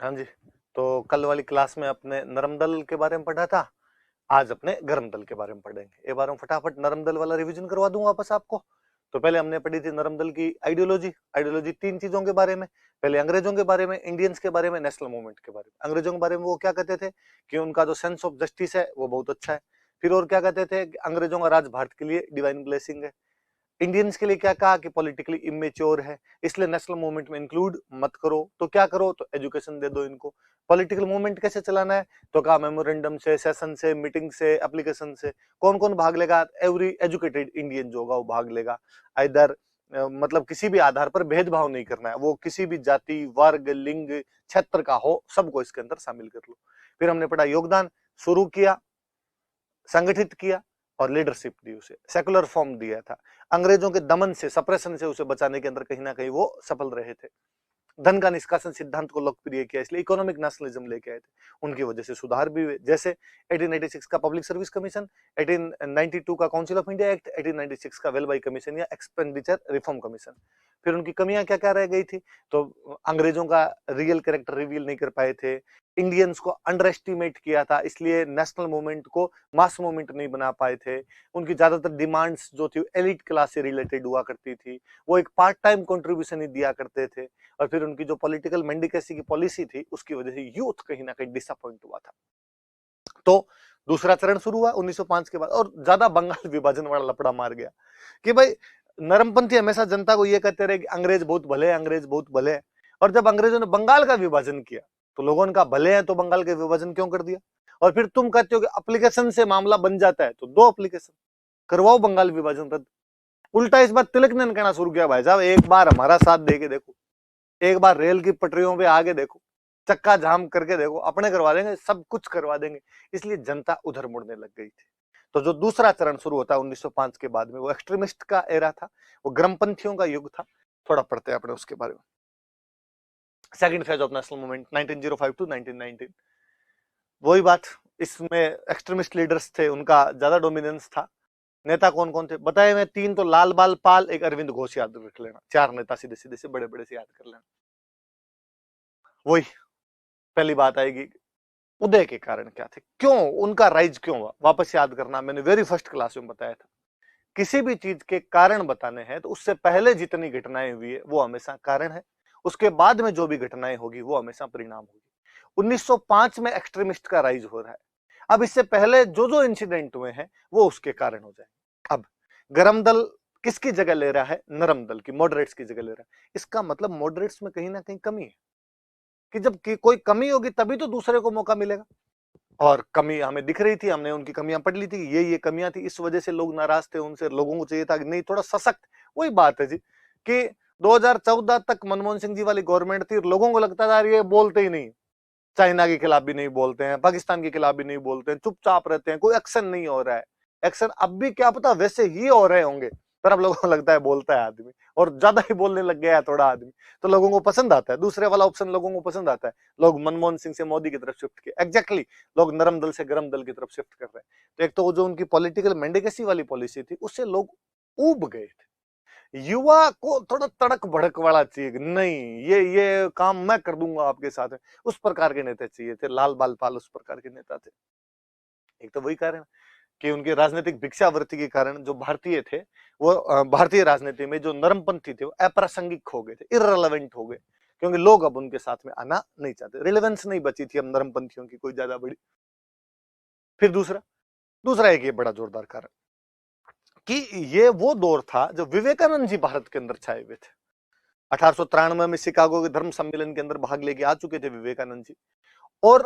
हाँ जी। तो कल वाली क्लास में अपने नरम दल के बारे में पढ़ा था। आज अपने गर्म दल के बारे में पढ़ेंगे। एक बार हम फटाफट नरम दल वाला रिवीजन करवा दूं वापस आपको। तो पहले हमने पढ़ी थी नरम दल की आइडियोलॉजी। आइडियोलॉजी तीन चीजों के बारे में। पहले अंग्रेजों के बारे में, इंडियंस के बारे में, नेशनल मूवमेंट के बारे में। अंग्रेजों के बारे में वो क्या कहते थे कि उनका जो सेंस ऑफ जस्टिस है वो बहुत अच्छा है। फिर और क्या कहते थे कि अंग्रेजों का राज भारत के लिए डिवाइन ब्लेसिंग है। इंडियंस के लिए क्या कहा कि पॉलिटिकली इमेच्योर है, इसलिए नेशनल मूवमेंट में इंक्लूड मत करो। तो क्या करो, तो एजुकेशन दे दो इनको। पॉलिटिकल मूवमेंट कैसे चलाना है, तो कहा मेमोरेंडम से, सेशन से, मीटिंग से, एप्लीकेशन से। कौन कौन भाग लेगा, एवरी एजुकेटेड इंडियन जो होगा वो भाग लेगा। इधर मतलब किसी भी आधार पर भेदभाव नहीं करना है, वो किसी भी जाति, वर्ग, लिंग, क्षेत्र का हो, सबको इसके अंदर शामिल कर लो। फिर हमने पढ़ा योगदान, शुरू किया, संगठित किया और लीडरशिप दी, उसे सेकुलर फॉर्म दिया था। अंग्रेजों के दमन से, सप्रेशन से उसे बचाने के अंदर कहीं ना कहीं वो सफल रहे थे। धन का निष्कासन सिद्धांत को लोकप्रिय किया, इसलिए इकोनॉमिक नेशनलिज्म लेके आए थे। उनकी वजह से सुधार भी हुए, जैसे 1886 का पब्लिक सर्विस कमीशन, 1892 का काउंसिल ऑफ इंडिया एक्ट, 1896 का वेलबाई कमीशन या एक्सपेंडिचर रिफॉर्म कमीशन। फिर उनकी कमियां क्या क्या रह गई थी, तो अंग्रेजों का रियल कैरेक्टर रिवील नहीं कर पाए थे, इंडियंस को अंडर एस्टिमेट किया था, इसलिए नेशनल मूवमेंट को मास मूवमेंट नहीं बना पाए थे। उनकी ज्यादातर डिमांड्स जो थी एलिट क्लास से रिलेटेड हुआ करती थी, वो एक पार्ट टाइम कंट्रीब्यूशन ही दिया करते थे। और फिर उनकी जो पॉलिटिकल मेंडिकेसी की पॉलिसी थी उसकी वजह से यूथ कहीं ना कहीं डिसअपॉइंट हुआ था। तो दूसरा चरण शुरू हुआ 1905 के बाद, और ज्यादा बंगाल विभाजन वाला लपड़ा मार गया कि भाई नरमपंथी हमेशा जनता को यह कहते रहे कि अंग्रेज बहुत भले हैं, अंग्रेज बहुत भले हैं। और जब अंग्रेजों ने बंगाल का विभाजन किया तो लोगों ने कहा भले हैं तो बंगाल के विभाजन क्यों कर दिया। और फिर तुम कहते हो कि एप्लीकेशन से मामला बन जाता है, तो दो एप्लीकेशन करवाओ बंगाल विभाजन रद्द। उल्टा इस बार तिलक ने कहना शुरू किया, भाई साहब एक बार हमारा साथ दे के देखो, एक बार रेल की पटरियों पे आगे देखो, चक्का जाम करके देखो, अपने करवा देंगे, सब कुछ करवा देंगे। इसलिए जनता उधर मुड़ने लग गई थी। तो जो दूसरा चरण शुरू होता है 1905 के बाद में, वो एक्सट्रीमिस्ट का एरा था, वो ग्रमपंथियों का युग था। थोड़ा पढ़ते हैं अपने उसके बारे में। Second phase of national movement 1905 to 1919। वही बात, इसमें एक्सट्रीमिस्ट लीडर्स थे, उनका ज्यादा डोमिनेंस था। नेता कौन कौन थे बताए मैं, तीन तो लाल बाल पाल, एक अरविंद घोष याद रख लेना। चार नेता सीधे सीधे से बड़े बड़े से याद कर लेना। वही पहली बात आएगी, उदय के कारण क्या थे, क्यों उनका राइज क्यों हुआ, वापस याद करना। मैंने वेरी फर्स्ट क्लास में बताया था, किसी भी चीज के कारण बताने हैं तो उससे पहले जितनी घटनाएं हुई है वो हमेशा कारण है, उसके बाद में जो भी घटनाएं होगी वो हमेशा परिणाम होगी। 1905 में एक्सट्रीमिस्ट का राइज हो रहा है। अब इससे पहले जो जो इंसिडेंट हुए हैं वो उसके कारण हो जाए। अब गरम दल किसकी जगह ले रहा है, नरम दल की, मॉडरेट्स की जगह ले रहा है। इसका मतलब मॉडरेट्स में कहीं ना कहीं कमी है, कि जब कोई कमी होगी तभी तो दूसरे को मौका मिलेगा। और कमी हमें दिख रही थी, हमने उनकी कमियां पढ़ ली थी, ये कमियां थी, इस वजह से लोग नाराज थे उनसे। लोगों को चाहिए था कि नहीं थोड़ा सशक्त। वही बात है जी कि 2014 तक मनमोहन सिंह जी वाली गवर्नमेंट थी, लोगों को लगता था ये बोलते ही नहीं, चाइना के खिलाफ भी नहीं बोलते हैं, पाकिस्तान के खिलाफ भी नहीं बोलते हैं, चुपचाप रहते हैं, कोई एक्शन नहीं हो रहा है। एक्शन अब भी क्या पता वैसे ही हो रहे होंगे, पर अब लोगों को लगता है बोलता है आदमी, और ज्यादा ही बोलने लग गया है थोड़ा आदमी, तो लोगों को पसंद आता है। दूसरे वाला ऑप्शन लोगों को पसंद आता है। लोग मनमोहन सिंह से मोदी की तरफ शिफ्ट किए, एग्जैक्टली लोग नरम दल से गरम दल की तरफ शिफ्ट कर रहे हैं। तो एक तो जो उनकी पॉलिटिकल मेंडेकेसी वाली पॉलिसी थी उससे लोग ऊब गए थे। युवा को थोड़ा तड़क भड़क वाला चाहिए, नहीं ये काम मैं कर दूंगा आपके साथ है, उस प्रकार के नेता चाहिए थे। लाल बाल पाल उस प्रकार के नेता थे। एक तो वही कारण कि उनकी राजनीतिक भिक्षावृत्ति के कारण जो भारतीय थे वो भारतीय राजनीति में जो नरमपंथी थे वो अप्रासंगिक हो गए थे, इररिलेवेंट हो गए, क्योंकि लोग अब उनके साथ में आना नहीं चाहते, रिलेवेंस नहीं बची थी अब नरमपंथियों की कोई ज्यादा बड़ी। फिर दूसरा दूसरा एक ये बड़ा जोरदार कारण कि ये वो दौर था जब विवेकानंद जी भारत के अंदर छाए हुए थे। 1893 में शिकागो के धर्म सम्मेलन के अंदर भाग लेके आ चुके थे विवेकानंद जी। और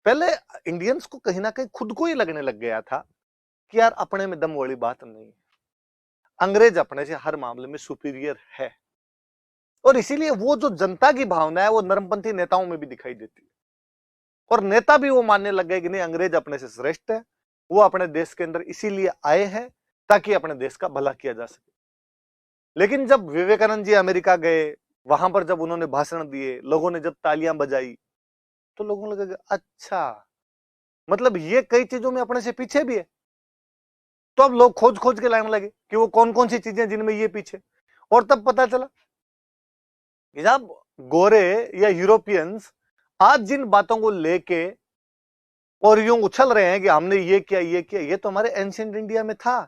पहले इंडियंस को कहीं ना कहीं खुद को ही लगने लग गया था कि यार अपने में दम वाली बात नहीं है, अंग्रेज अपने से हर मामले में सुपीरियर है। और इसीलिए वो जो जनता की भावना है वो नरमपंथी नेताओं में भी दिखाई देती है, और नेता भी वो मानने लग गए कि नहीं अंग्रेज अपने से श्रेष्ठ है, वो अपने देश के अंदर इसीलिए आए हैं ताकि अपने देश का भला किया जा सके। लेकिन जब विवेकानंद जी अमेरिका गए, वहां पर जब उन्होंने भाषण दिए, लोगों ने जब तालियां बजाई, तो लोगों को लगा अच्छा मतलब ये कई चीजों में अपने से पीछे भी है। तो अब लोग खोज खोज के लाने लगे कि वो कौन कौन सी चीजें जिनमें ये पीछे। और तब पता चला कि जब गोरे या यूरोपियंस आज जिन बातों को लेके और यूं उछल रहे हैं कि हमने ये किया ये किया, ये तो हमारे एंशिएंट इंडिया में था।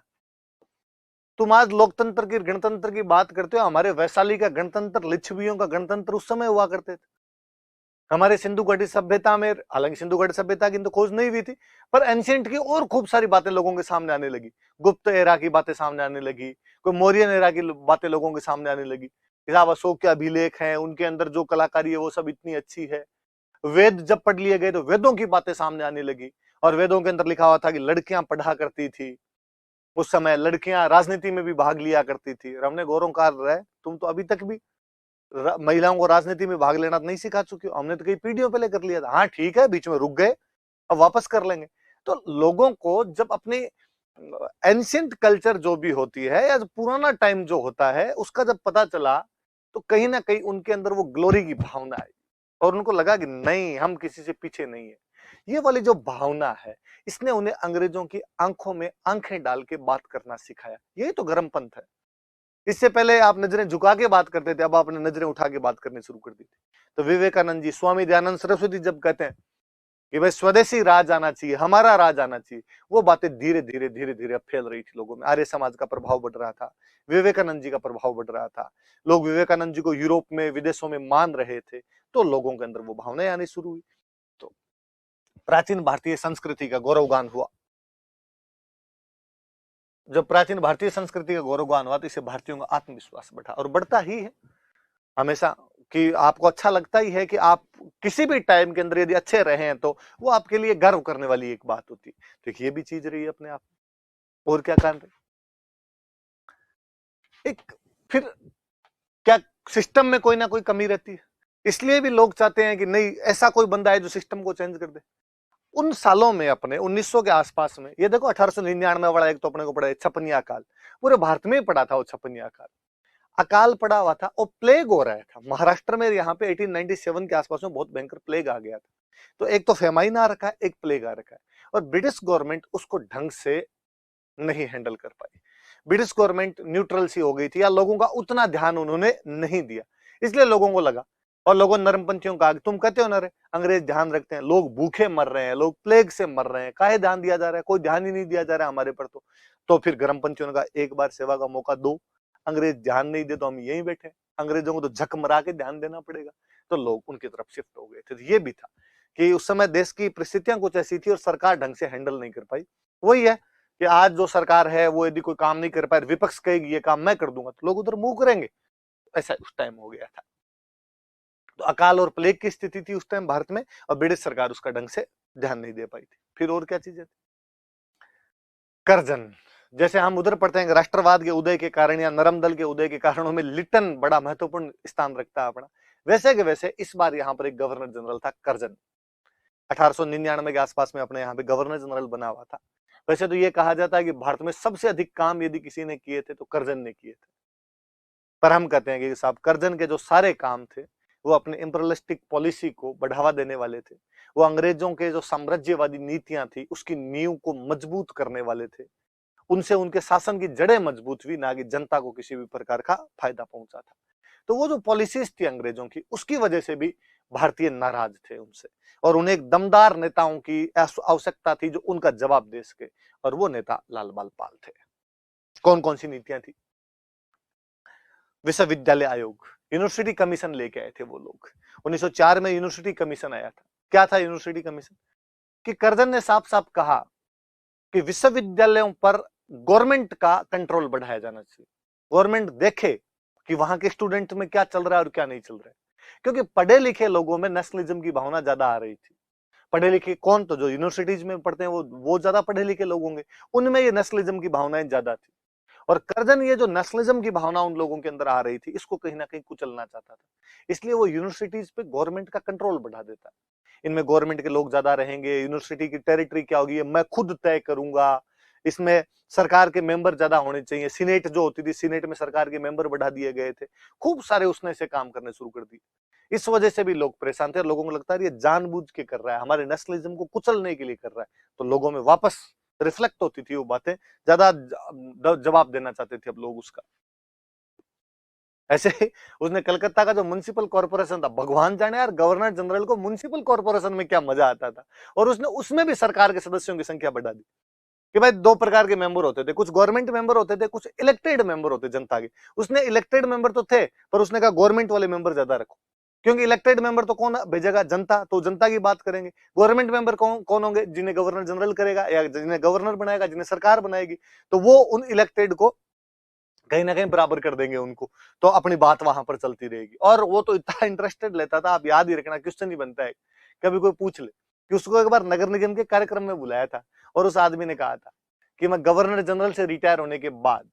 तुम आज लोकतंत्र की गणतंत्र की बात करते हो, हमारे वैशाली का गणतंत्र, लिच्छवियों का गणतंत्र उस समय हुआ करते थे। हमारे सिंधु घाटी सभ्यता में, हालांकि सिंधु घाटी सभ्यता की तो खोज नहीं हुई थी, पर एंशिएंट की और खूब सारी बातें लोगों के सामने आने लगी। गुप्त एरा की बातें सामने आने लगी, कोई मौर्यन एरा की बातें लोगों के सामने आने लगी। साहब अशोक के अभिलेख हैं, उनके अंदर जो कलाकारी है वो सब इतनी अच्छी है। वेद जब पढ़ लिए गए तो वेदों की बातें सामने आने लगी, और वेदों के अंदर लिखा हुआ था कि लड़कियां पढ़ा करती थी। उस समय लड़कियां राजनीति में भी भाग लिया करती थी। और हमने गौरव कर रहा है, तुम तो अभी तक भी महिलाओं को राजनीति में भाग लेना नहीं सिखा चुके हो। हमने तो कई पीढ़ियों पहले कर लिया था। हाँ ठीक है, बीच में रुक गए, अब वापस कर लेंगे। तो लोगों को जब अपनी एंशिएंट कल्चर जो भी होती है या पुराना टाइम जो होता है उसका जब पता चला, तो कहीं ना कहीं उनके अंदर वो ग्लोरी की भावना आई, और उनको लगा कि नहीं, हम किसी से पीछे नहीं है। ये वाली जो भावना है, इसने उन्हें अंग्रेजों की आंखों में आंखें डाल के बात करना सिखाया। यही तो गर्मपंथ है। इससे पहले आप नजरें झुका के बात करते थे, अब आपने नजरें उठा के बात करनी शुरू कर दी थी। तो विवेकानंद जी, स्वामी दयानंद सरस्वती जब कहते हैं कि भाई स्वदेशी राज आना चाहिए, हमारा राज आना चाहिए, वो बातें धीरे धीरे धीरे धीरे अब फैल रही थी लोगों में। आर्य समाज का प्रभाव बढ़ रहा था, विवेकानंद जी का प्रभाव बढ़ रहा था, लोग विवेकानंद जी को यूरोप में, विदेशों में मान रहे थे, तो लोगों के अंदर वो भावनाएं आनी शुरू हुई। तो प्राचीन भारतीय संस्कृति का गौरवगान हुआ। जब प्राचीन भारतीय संस्कृति का गौरवगान हुआ तो इससे भारतीयों का आत्मविश्वास बढ़ा, और बढ़ता ही है हमेशा। कि आपको अच्छा लगता ही है कि आप किसी भी टाइम के अंदर यदि अच्छे रहे हैं तो वो आपके लिए गर्व करने वाली एक बात होती है। तो ये भी चीज रही है अपने आप। और क्या कारण रही एक, फिर क्या सिस्टम में कोई ना कोई कमी रहती है, इसलिए भी लोग चाहते हैं कि नहीं, ऐसा कोई बंदा है जो सिस्टम को चेंज कर दे। उन सालों में अपने 1900 के आसपास में, ये देखो 1899 वाला एक तो अपने को पड़ा है छपनिया काल, पूरे भारत में ही पड़ा था वो छपनिया काल। अकाल पड़ा हुआ था और प्लेग हो रहा था महाराष्ट्र में। यहाँ पे 1897 के आसपास में बहुत भयंकर प्लेग आ गया था। तो एक तो फेमाइन आ रखा है, एक प्लेग आ रखा है, और ब्रिटिश गवर्नमेंट उसको ढंग से नहीं हैंडल कर पाई। ब्रिटिश गवर्नमेंट न्यूट्रल सी हो गई थी, या लोगों का उतना ध्यान उन्होंने नहीं दिया। इसलिए लोगों को लगा, और लोगों ने नरमपंथियों का, तुम कहते हो ना रे अंग्रेज ध्यान रखते हैं, लोग भूखे मर रहे हैं, लोग प्लेग से मर रहे हैं, काहे ध्यान दिया जा रहा है? कोई ध्यान ही नहीं दिया जा रहा है हमारे पर। तो फिर गर्मपंथियों ने कहा एक बार सेवा का मौका दो, अंग्रेज ध्यान नहीं दे तो हम यहीं बैठे, अंग्रेजों को तो झक मरा के ध्यान देना पड़ेगा। तो लोग उनकी तरफ शिफ्ट हो गए थे। तो ये भी था कि उस समय देश की परिस्थितियां कुछ ऐसी थी और सरकार ढंग से हैंडल नहीं कर पाई। वही है कि आज जो सरकार है वो यदि कोई काम नहीं कर पाए, विपक्ष कहेगी ये काम मैं कर दूंगा, तो लोग उधर मुंह करेंगे। ऐसा उस टाइम हो गया था। तो अकाल और प्लेग की स्थिति थी उस टाइम भारत में, और ब्रिटिश सरकार उसका ढंग से ध्यान नहीं दे पाई थी। फिर और क्या चीजें, कर्जन, जैसे हम उधर पढ़ते हैं राष्ट्रवाद के उदय के कारण या नरम दल के उदय के कारणों में लिटन बड़ा महत्वपूर्ण स्थान रखता है अपना, वैसे के वैसे इस बार यहाँ पर एक गवर्नर जनरल था कर्जन। 1899 के आसपास में अपने यहाँ पे गवर्नर जनरल बना हुआ था। वैसे तो ये कहा जाता है कि भारत में सबसे अधिक काम यदि किसी ने किए थे तो कर्जन ने किए थे, पर हम कहते हैं कि साहब कर्जन के जो सारे काम थे वो अपने इंपीरियलिस्टिक पॉलिसी को बढ़ावा देने वाले थे। वो अंग्रेजों के जो साम्राज्यवादी नीतियां थी उसकी नींव को मजबूत करने वाले थे। उनसे उनके शासन की जड़ें मजबूत हुई, ना कि जनता को किसी भी प्रकार का फायदा पहुंचा था। तो वो जो पॉलिसीज थी अंग्रेजों की, उसकी वजह से भी भारतीय नाराज थे उनसे, और उन्हें एक दमदार नेताओं की आवश्यकता थी जो उनका जवाब दे सके, और वो नेता लाल बाल पाल थे। कौन कौन सी नीतियां थी? विश्वविद्यालय आयोग, यूनिवर्सिटी कमीशन लेके आए थे वो लोग। 1904 में यूनिवर्सिटी कमीशन आया था। क्या था यूनिवर्सिटी कमीशन? कि कर्जन ने साफ साफ कहा कि विश्वविद्यालयों पर गवर्नमेंट का कंट्रोल बढ़ाया जाना चाहिए। गवर्नमेंट देखे कि वहां के स्टूडेंट में क्या चल रहा है और क्या नहीं चल रहा है, क्योंकि पढ़े लिखे लोगों में नेशनलिज्म की भावना ज्यादा आ रही थी। पढ़े लिखे कौन? तो जो यूनिवर्सिटीज में पढ़ते हैं वो ज्यादा पढ़े लिखे लोग होंगे, उनमें ये नेशनलिज्म की भावनाएं ज्यादा थी। और कर्जन ये जो नेशनलिज्म की भावना उन लोगों के अंदर आ रही थी, इसको कहीं ना कहीं कुचलना चाहता था। इसलिए वो यूनिवर्सिटीज पे गवर्नमेंट का कंट्रोल बढ़ा देता है। इनमें गवर्नमेंट के लोग ज्यादा रहेंगे, यूनिवर्सिटी की टेरिटरी क्या होगी मैं खुद तय करूंगा, इसमें सरकार के मेंबर ज्यादा होने चाहिए। सीनेट जो होती थी, सीनेट में सरकार के मेंबर बढ़ा दिए गए थे। खूब सारे उसने से काम करने शुरू कर दिए। इस वजह से भी लोग परेशान थे, और लोगों को लगता है ये जानबूझ के कर रहा है, हमारे नेशनलिज्म को कुचलने के लिए कर रहा है। तो लोगों में वापस रिफ्लेक्ट होती थी वो बातें, ज्यादा जवाब देना चाहते थे अब लोग उसका। ऐसे ही उसने कलकत्ता का जो म्युनिसिपल कॉर्पोरेशन था, भगवान जाने यार गवर्नर जनरल को म्युनिसिपल कॉर्पोरेशन में क्या मजा आता था, और उसने उसमें भी सरकार के सदस्यों की संख्या बढ़ा दी कि भाई दो प्रकार के मेंबर होते थे, कुछ गवर्नमेंट मेंबर होते थे, कुछ इलेक्टेड मेंबर होते जनता के। उसने इलेक्टेड मेंबर तो थे, पर उसने कहा गवर्नमेंट वाले मेंबर ज्यादा रखो, क्योंकि इलेक्टेड मेंबर तो कौन भेजेगा, जनता, तो जनता की बात करेंगे। गवर्नमेंट मेंबर कौन कौन होंगे, जिन्हें गवर्नर जनरल करेगा या जिन्हें गवर्नर बनाएगा, जिन्हें सरकार बनाएगी, तो वो उन इलेक्टेड को कहीं ना कहीं बराबर कर देंगे उनको, तो अपनी बात वहां पर चलती रहेगी। और वो तो इतना इंटरेस्टेड लेता था, आप याद ही रखना, क्वेश्चन ही बनता है, कभी कोई पूछ ले कि उसको एक बार नगर निगम के कार्यक्रम में बुलाया था और उस आदमी ने कहा था कि मैं गवर्नर जनरल से रिटायर होने के बाद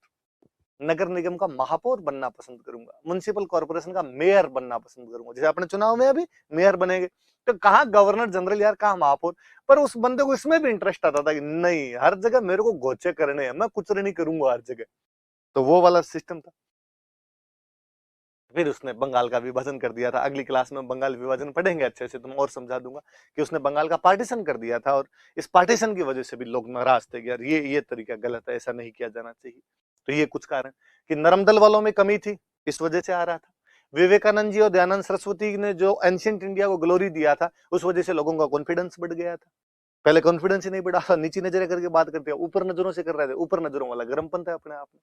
नगर निगम का महापौर बनना पसंद करूंगा, म्युनिसिपल कॉर्पोरेशन का मेयर बनना पसंद करूंगा, जैसे अपने चुनाव में अभी मेयर बनेंगे। तो कहा गवर्नर जनरल यार, कहा महापौर। पर उस बंदे को इसमें भी इंटरेस्ट आता था कि नहीं, हर जगह मेरे को गोचे करने हैं, मैं कुछ नहीं करूंगा हर जगह, तो वो वाला सिस्टम था। फिर उसने बंगाल का विभाजन कर दिया था। अगली क्लास में बंगाल विभाजन पढ़ेंगे अच्छे से, तुम और समझा दूंगा कि उसने बंगाल का पार्टीशन कर दिया था, और इस पार्टीशन की वजह से भी लोग नाराज थे कि यार ये तरीका गलत है, ऐसा नहीं किया जाना चाहिए। तो ये कुछ कारण कि नरमदल वालों में कमी थी, इस वजह से आ रहा था। विवेकानंद जी और दयानंद सरस्वती ने जो एंशियंट इंडिया को ग्लोरी दिया था, उस वजह से लोगों का कॉन्फिडेंस बढ़ गया था। पहले कॉन्फिडेंस ही नहीं बढ़ा, नीची नजरें करके बात करते हैं, ऊपर नजरों से कर रहे थे, ऊपर नजरों वाला गर्मपन था अपने आप में।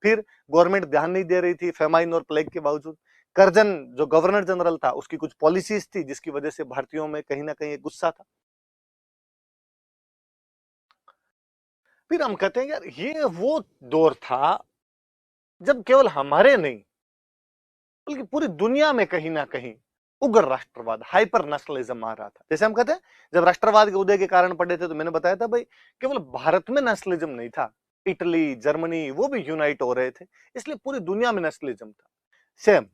फिर गवर्नमेंट ध्यान नहीं दे रही थी, फेमाइन और प्लेग के बावजूद। करजन जो गवर्नर जनरल था, उसकी कुछ पॉलिसीज थी जिसकी वजह से भारतीयों में कहीं ना कहीं एक गुस्सा था। फिर हम कहते हैं यार, ये वो दौर था जब केवल हमारे नहीं बल्कि पूरी दुनिया में कहीं ना कहीं उग्र राष्ट्रवाद, हाइपर नेशनलिज्म आ रहा था। जैसे हम कहते हैं जब राष्ट्रवाद के उदय के कारण पढ़े थे, तो मैंने बताया था भाई केवल भारत में नेशनलिज्म नहीं था, इटली, जर्मनी, वो भी यूनाइट हो रहे थे, इसलिए पूरी दुनिया में नेशनलिज्म था। सेम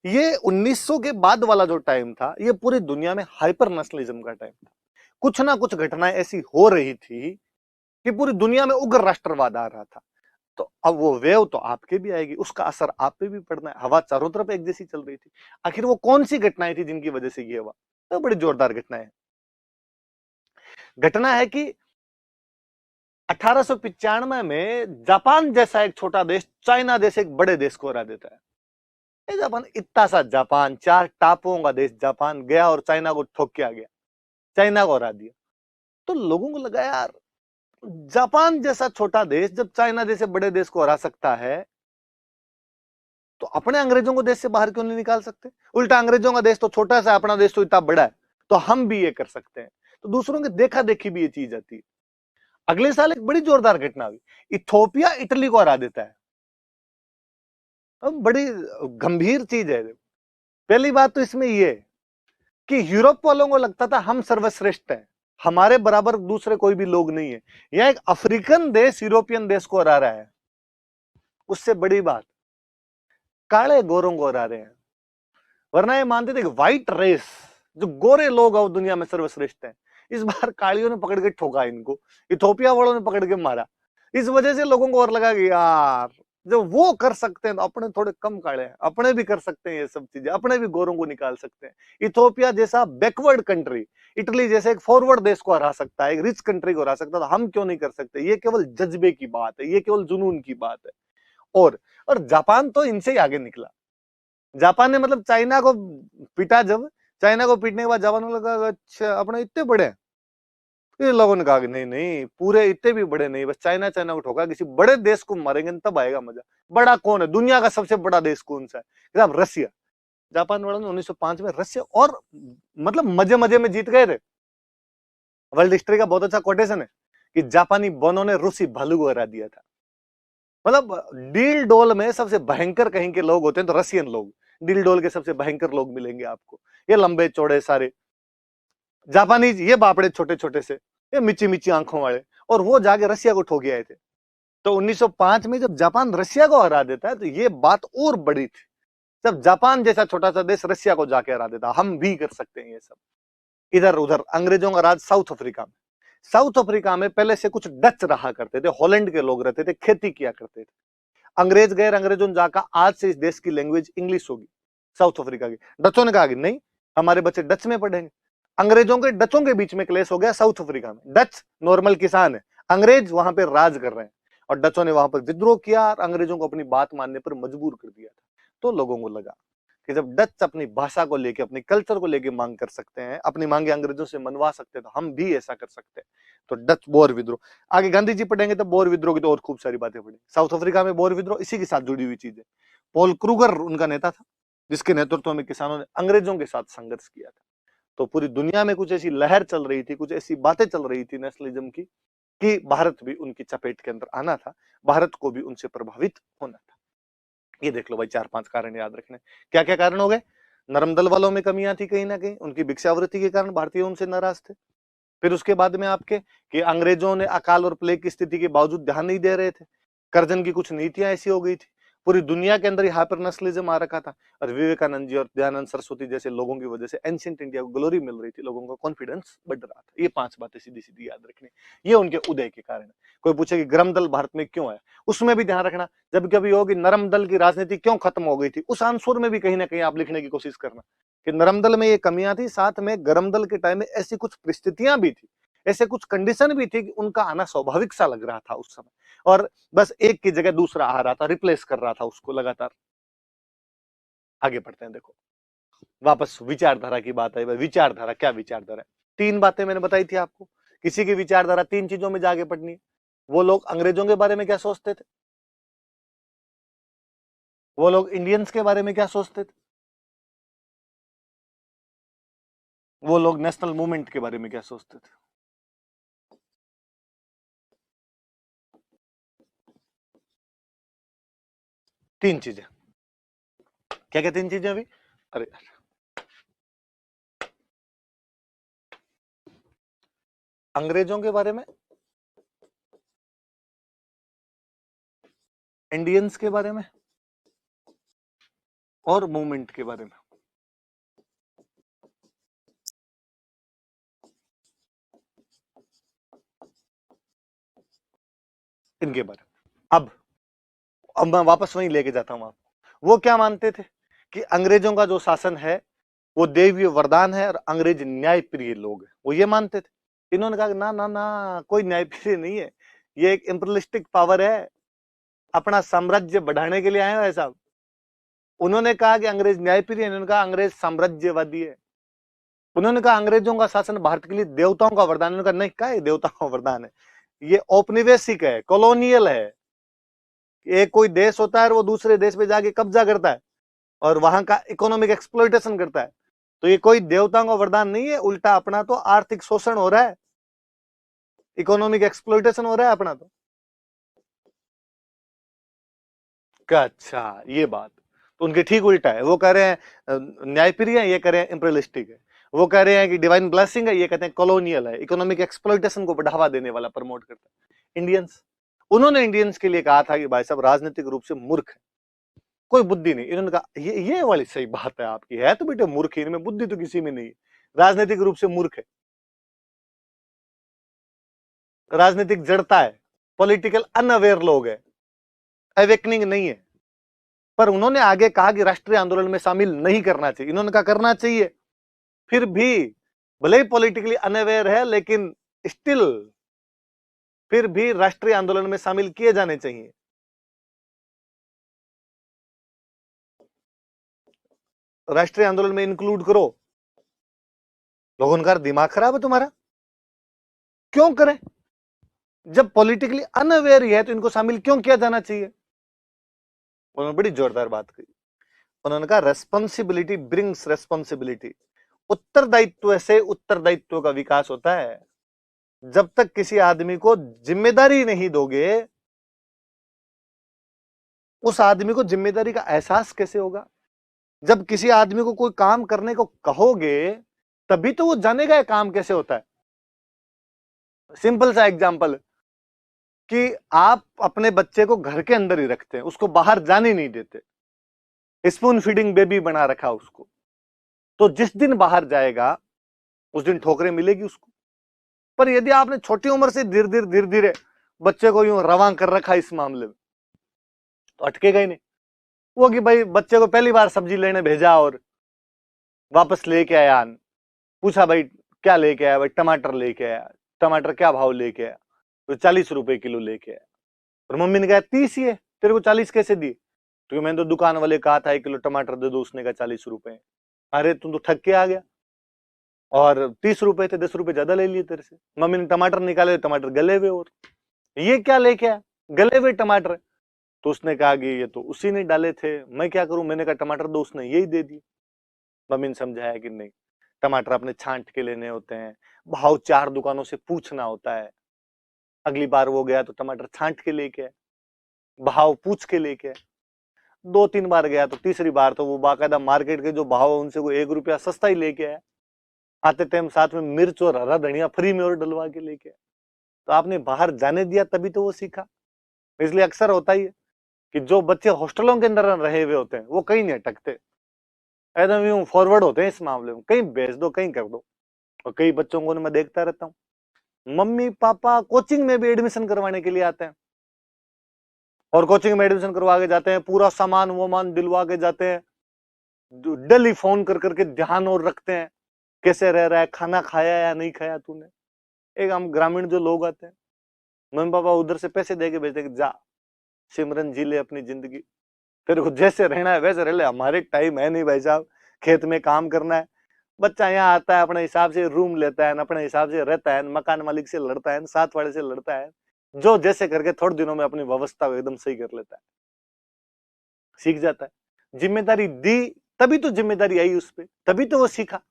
ये 1900 के बाद वाला जो टाइम था, ये पूरी दुनिया में हाइपर नेशनलिज्म का टाइम था। कुछ ना कुछ घटनाएं ऐसी हो रही थी कि पूरी दुनिया में उग्र राष्ट्रवाद आ रहा था। तो अब वो वेव तो आपके भी आएगी, उसका असर आप पे भी पड़ना है। हवा चारों तरफ एक जैसी चल रही थी। आखिर वो कौन सी घटनाएं थी जिनकी वजह से ये हुआ? तो बड़ी जोरदार घटनाएं। घटना है कि 1895 में जापान जैसा एक छोटा देश चाइना जैसे एक बड़े देश को हरा देता है। ये जापान, इतना सा जापान, 4 टापुओं का देश जापान गया और चाइना को ठोक के आ गया, चाइना को हरा दिया। तो लोगों को लगा यार, जापान जैसा छोटा देश जब चाइना जैसे बड़े देश को हरा सकता है, तो अपने अंग्रेजों को देश से बाहर क्यों नहीं निकाल सकते? उल्टा अंग्रेजों का देश तो छोटा सा, अपना देश तो इतना बड़ा है, तो हम भी ये कर सकते हैं। तो दूसरों की देखा देखी भी ये चीज आती है। अगले साल एक बड़ी जोरदार घटना हुई, इथोपिया इटली को हरा देता है। अब बड़ी गंभीर चीज है। पहली बात तो इसमें ये कि यूरोप वालों को लगता था हम सर्वश्रेष्ठ हैं, हमारे बराबर दूसरे कोई भी लोग नहीं है। यह एक अफ्रीकन देश यूरोपियन देश को हरा रहा है। उससे बड़ी बात, काले गोरों को हरा रहे हैं। वरना ये मानते थे कि व्हाइट रेस, जो गोरे लोग हैं, दुनिया में सर्वश्रेष्ठ हैं। इस बार कालियों ने पकड़ के ठोका इनको, इथोपिया वालों ने पकड़ के मारा। इस वजह से लोगों को और लगा कि यार जब वो कर सकते हैं तो अपने थोड़े कम काले हैं, अपने भी कर सकते हैं ये सब चीजें, अपने भी गोरों को निकाल सकते हैं। इथोपिया जैसा बैकवर्ड कंट्री, इटली जैसे एक फॉरवर्ड देश को हरा सकता है, एक रिच कंट्री को हरा सकता है, तो हम क्यों नहीं कर सकते? ये केवल जज्बे की बात है, ये केवल जुनून की बात है। और जापान तो इनसे ही आगे निकला। जापान ने मतलब चाइना को पीटा, जब चाइना को पीटने के बाद जापान को लगा अच्छा अपने इतने बड़े हैं। फिर लोगों ने कहा कि नहीं नहीं, पूरे इतने भी बड़े नहीं, बस चाइना चाइना को ठोका, किसी बड़े देश को मारेंगे तब आएगा मजा। बड़ा कौन है, दुनिया का सबसे बड़ा देश कौन सा है? अब रसिया। जापान वालों ने 1905 में रसिया, और मतलब मजे मजे में जीत गए थे। वर्ल्ड हिस्ट्री का बहुत अच्छा कोटेशन है कि जापानी बोनों ने रूसी भालू को हरा दिया था। मतलब डील डोल में सबसे भयंकर कहीं के लोग होते हैं तो रसियन लोग, डील डोल के सबसे भयंकर लोग मिलेंगे आपको। ये लंबे चौड़े सारे जापानीज, ये बापड़े छोटे छोटे से, ये मिची मिची आंखों वाले, और वो जाके रसिया को ठोके आए थे। तो 1905 में जब जापान रसिया को हरा देता है, तो ये बात और बड़ी थी। जब जापान जैसा छोटा सा देश रसिया को जाके हरा देता, हम भी कर सकते हैं ये सब। इधर उधर अंग्रेजों का राज साउथ अफ्रीका में। साउथ अफ्रीका में पहले से कुछ डच रहा करते थे, हॉलैंड के लोग रहते थे, खेती किया करते थे। अंग्रेज गैर अंग्रेजों ने जाकर आज से इस देश की लैंग्वेज इंग्लिश होगी, साउथ अफ्रीका की। डचों ने कहा कि नहीं, हमारे बच्चे डच में पढ़ेंगे। अंग्रेजों के डचों के बीच में क्लेश हो गया साउथ अफ्रीका में। डच नॉर्मल किसान है, अंग्रेज वहां पे राज कर रहे हैं, और डचों ने वहां पर विद्रोह किया और अंग्रेजों को अपनी बात मानने पर मजबूर कर दिया था। तो लोगों को लगा कि जब डच अपनी भाषा को लेके, अपनी कल्चर को लेके मांग कर सकते हैं, अपनी मांगे अंग्रेजों से मनवा सकते हैं, तो हम भी ऐसा कर सकते हैं। तो डच बोर विद्रोह, आगे गांधी जी पढ़ेंगे तो बोर विद्रोह की तो और खूब सारी बातें पढ़ेंगे। साउथ अफ्रीका में बोर विद्रोह इसी के साथ जुड़ी हुई चीज है। पॉल क्रूगर उनका नेता था, जिसके नेतृत्व में किसानों ने अंग्रेजों के साथ संघर्ष किया था। तो पूरी दुनिया में कुछ ऐसी लहर चल रही थी, कुछ ऐसी बातें चल रही थी नेशनलिज्म की, कि भारत भी उनकी चपेट के अंदर आना था, भारत को भी उनसे प्रभावित होना था। ये देख लो भाई, 4-5 कारण याद रखने। क्या क्या कारण हो गए? नरम दल वालों में कमियां थी कहीं ना कहीं, उनकी भिक्षावृत्ति के कारण भारतीय उनसे नाराज थे। फिर उसके बाद में आपके कि अंग्रेजों ने अकाल और प्लेग की स्थिति के बावजूद ध्यान नहीं दे रहे थे। कर्जन की कुछ नीतियां ऐसी हो गई थी, पूरी दुनिया के अंदर हाइपर नेशनलिज्म आ रखा था, और विवेकानंद जी और दयानंद सरस्वती जैसे लोगों की वजह से एंशिएंट इंडिया को ग्लोरी मिल रही थी, लोगों का कॉन्फिडेंस बढ़ रहा था। ये 5 बातें सीधी सीधी याद रखनी, ये उनके उदय के कारण है। कोई पूछे कि गरम दल भारत में क्यों आया, उसमें भी ध्यान रखना। जब कभी होगी नरम दल की राजनीति क्यों खत्म हो गई थी, उस आंसर में भी कहीं ना कहीं आप लिखने की कोशिश करना कि नरम दल में ये कमियां थी, साथ में गरम दल के टाइम में ऐसी कुछ परिस्थितियां भी थी, ऐसे कुछ कंडीशन भी थी कि उनका आना स्वाभाविक सा लग रहा था उस समय, और बस एक की जगह दूसरा आ रहा था, रिप्लेस कर रहा था उसको लगातार। आगे बढ़ते हैं, देखो वापस विचारधारा की बात है। विचारधारा, क्या विचारधारा है? 3 बातें मैंने बताई थी आपको। किसी की विचारधारा 3 चीजों में जाके पढ़नी है। वो लोग अंग्रेजों के बारे में क्या सोचते थे, वो लोग इंडियंस के बारे में क्या सोचते थे, वो लोग नेशनल मूवमेंट के बारे में क्या सोचते थे। 3 चीजें। क्या क्या 3 चीजें अभी? अरे अंग्रेजों के बारे में, इंडियंस के बारे में, और मूवमेंट के बारे में। इनके बारे में अब मैं वापस वहीं लेके जाता हूं आपको। वो क्या मानते थे कि अंग्रेजों का जो शासन है वो देवीय वरदान है और अंग्रेज न्यायप्रिय लोग हैं, वो ये मानते थे। इन्होंने कहा ना ना ना, कोई न्यायप्रिय नहीं है, ये एक इंपीरियलिस्टिक पावर है, अपना साम्राज्य बढ़ाने के लिए आए हैं साहब। उन्होंने कहा कि अंग्रेज न्यायप्रिय, इन्होंने कहा अंग्रेज साम्राज्यवादी है। उन्होंने कहा अंग्रेजों का शासन भारत के लिए देवताओं का वरदान, उन्होंने कहा नहीं, क्या है देवताओं का वरदान है, ये औपनिवेशिक है, कॉलोनियल है। एक कोई देश होता है और वो दूसरे देश पे जाके कब्जा करता है और वहां का इकोनॉमिक एक्सप्लॉइटेशन करता है। तो ये कोई देवताओं का वरदान नहीं है, उल्टा अपना तो आर्थिक शोषण हो रहा है, इकोनॉमिक एक्सप्लॉइटेशन हो रहा है अपना तो। क्या, अच्छा ये बात तो उनके ठीक उल्टा है। वो कह रहे हैं न्यायप्रिय है, ये कह रहे हैं इंपीरियलिस्टिक है। वो कह रहे हैं कि डिवाइन ब्लेसिंग है, ये कहते हैं कॉलोनियल है, इकोनॉमिक एक्सप्लॉइटेशन को बढ़ावा देने वाला, प्रमोट करता है। इंडियंस, उन्होंने इंडियंस के लिए कहा था कि भाई साहब राजनीतिक रूप से मूर्ख है, कोई बुद्धि नहीं। इन्होंने कहा ये वाली सही बात है आपकी, है तो बेटे मूर्ख, इनमें बुद्धि तो किसी में नहीं है, राजनीतिक रूप से मूर्ख है, राजनीतिक जड़ता है, पॉलिटिकल अनअवेयर लोग है, अवेकनिंग नहीं है। पर उन्होंने आगे कहा कि राष्ट्रीय आंदोलन में शामिल नहीं करना चाहिए, इन्होंने कहा करना चाहिए। फिर भी भले ही पॉलिटिकली अनअवेयर है, लेकिन स्टिल फिर भी राष्ट्रीय आंदोलन में शामिल किए जाने चाहिए। राष्ट्रीय आंदोलन में इंक्लूड करो। लोगों का दिमाग खराब है तुम्हारा, क्यों करें? जब पॉलिटिकली अनअवेयर है तो इनको शामिल क्यों किया जाना चाहिए? उन्होंने बड़ी जोरदार बात कही। उन्होंने कहा रेस्पॉन्सिबिलिटी ब्रिंग्स रेस्पॉन्सिबिलिटी, उत्तरदायित्व से उत्तरदायित्व का विकास होता है। जब तक किसी आदमी को जिम्मेदारी नहीं दोगे, उस आदमी को जिम्मेदारी का एहसास कैसे होगा? जब किसी आदमी को कोई काम करने को कहोगे, तभी तो वो जानेगा ये काम कैसे होता है। सिंपल सा एग्जांपल कि आप अपने बच्चे को घर के अंदर ही रखते हैं, उसको बाहर जाने नहीं देते, स्पून फीडिंग बेबी बना रखा उसको, तो जिस दिन बाहर जाएगा उस दिन ठोकरें मिलेगी उसको। पर यदि आपने छोटी उम्र से धीरे धीरे बच्चे को यूं रवां कर रखा इस मामले में, तो अटकेगा ही नहीं। वो कि भाई बच्चे को पहली बार सब्जी लेने भेजा और वापस लेके आया, पूछा भाई क्या लेके आया, भाई टमाटर लेके आया, टमाटर क्या भाव लेके आया, तो 40 रुपए किलो लेके आया। और मम्मी ने कहा 30 ही है, तेरे को 40 कैसे दिए? तो मैंने तो दुकान वाले कहा था 1 किलो टमाटर दे दो, उसने कहा 40 रुपए। अरे तुम तो ठग के आ गया, और 30 रुपए थे, 10 रुपए ज्यादा ले लिए तेरे से। मम्मी ने टमाटर निकाले, टमाटर गले हुए, और ये क्या लेके आया, गले हुए टमाटर। तो उसने कहा कि ये तो उसी ने डाले थे, मैं क्या करूं। मैंने कहा टमाटर दो, उसने यही दे दिए। मम्मी ने समझाया कि नहीं, टमाटर अपने छांट के लेने होते हैं, भाव 4 दुकानों से पूछना होता है। अगली बार वो गया तो टमाटर छांट के लेके आए, भाव पूछ के लेके आए। 2-3 बार गया तो तीसरी बार तो वो बाकायदा मार्केट के जो भाव है उनसे वो 1 रुपया सस्ता ही लेके आया। आते टाइम साथ में मिर्च और हरा धनिया फ्री में और डलवा के लेके आया। तो आपने बाहर जाने दिया तभी तो वो सीखा। इसलिए अक्सर होता ही है कि जो बच्चे हॉस्टलों के अंदर रहे हुए होते हैं वो कहीं नहीं अटकते, एकदम यूं फॉरवर्ड होते हैं इस मामले में, कहीं भेज दो कहीं कर दो। और कई बच्चों को मैं देखता रहता हूँ, मम्मी पापा कोचिंग में भी एडमिशन करवाने के लिए आते हैं, और कोचिंग में एडमिशन करवा के जाते हैं, पूरा सामान वोमान दिलवा के जाते हैं, डेली फोन कर करके ध्यान और रखते हैं कैसे रह रहा है, खाना खाया या नहीं खाया तूने। एक हम ग्रामीण जो लोग आते हैं, मम्मी पापा उधर से पैसे दे के भेजते हैं, जा सिमरन जी ले अपनी जिंदगी, तेरे को जैसे रहना है वैसे रह ले, हमारे टाइम है नहीं भाई साहब, खेत में काम करना है। बच्चा यहाँ आता है, अपने हिसाब से रूम लेता है, अपने हिसाब से रहता है, मकान मालिक से लड़ता है, साथ वाले से लड़ता है, जो जैसे करके थोड़े दिनों में अपनी व्यवस्था को एकदम सही कर लेता है, सीख जाता है। जिम्मेदारी दी तभी तो जिम्मेदारी आई उस पर, तभी तो वो सीखा।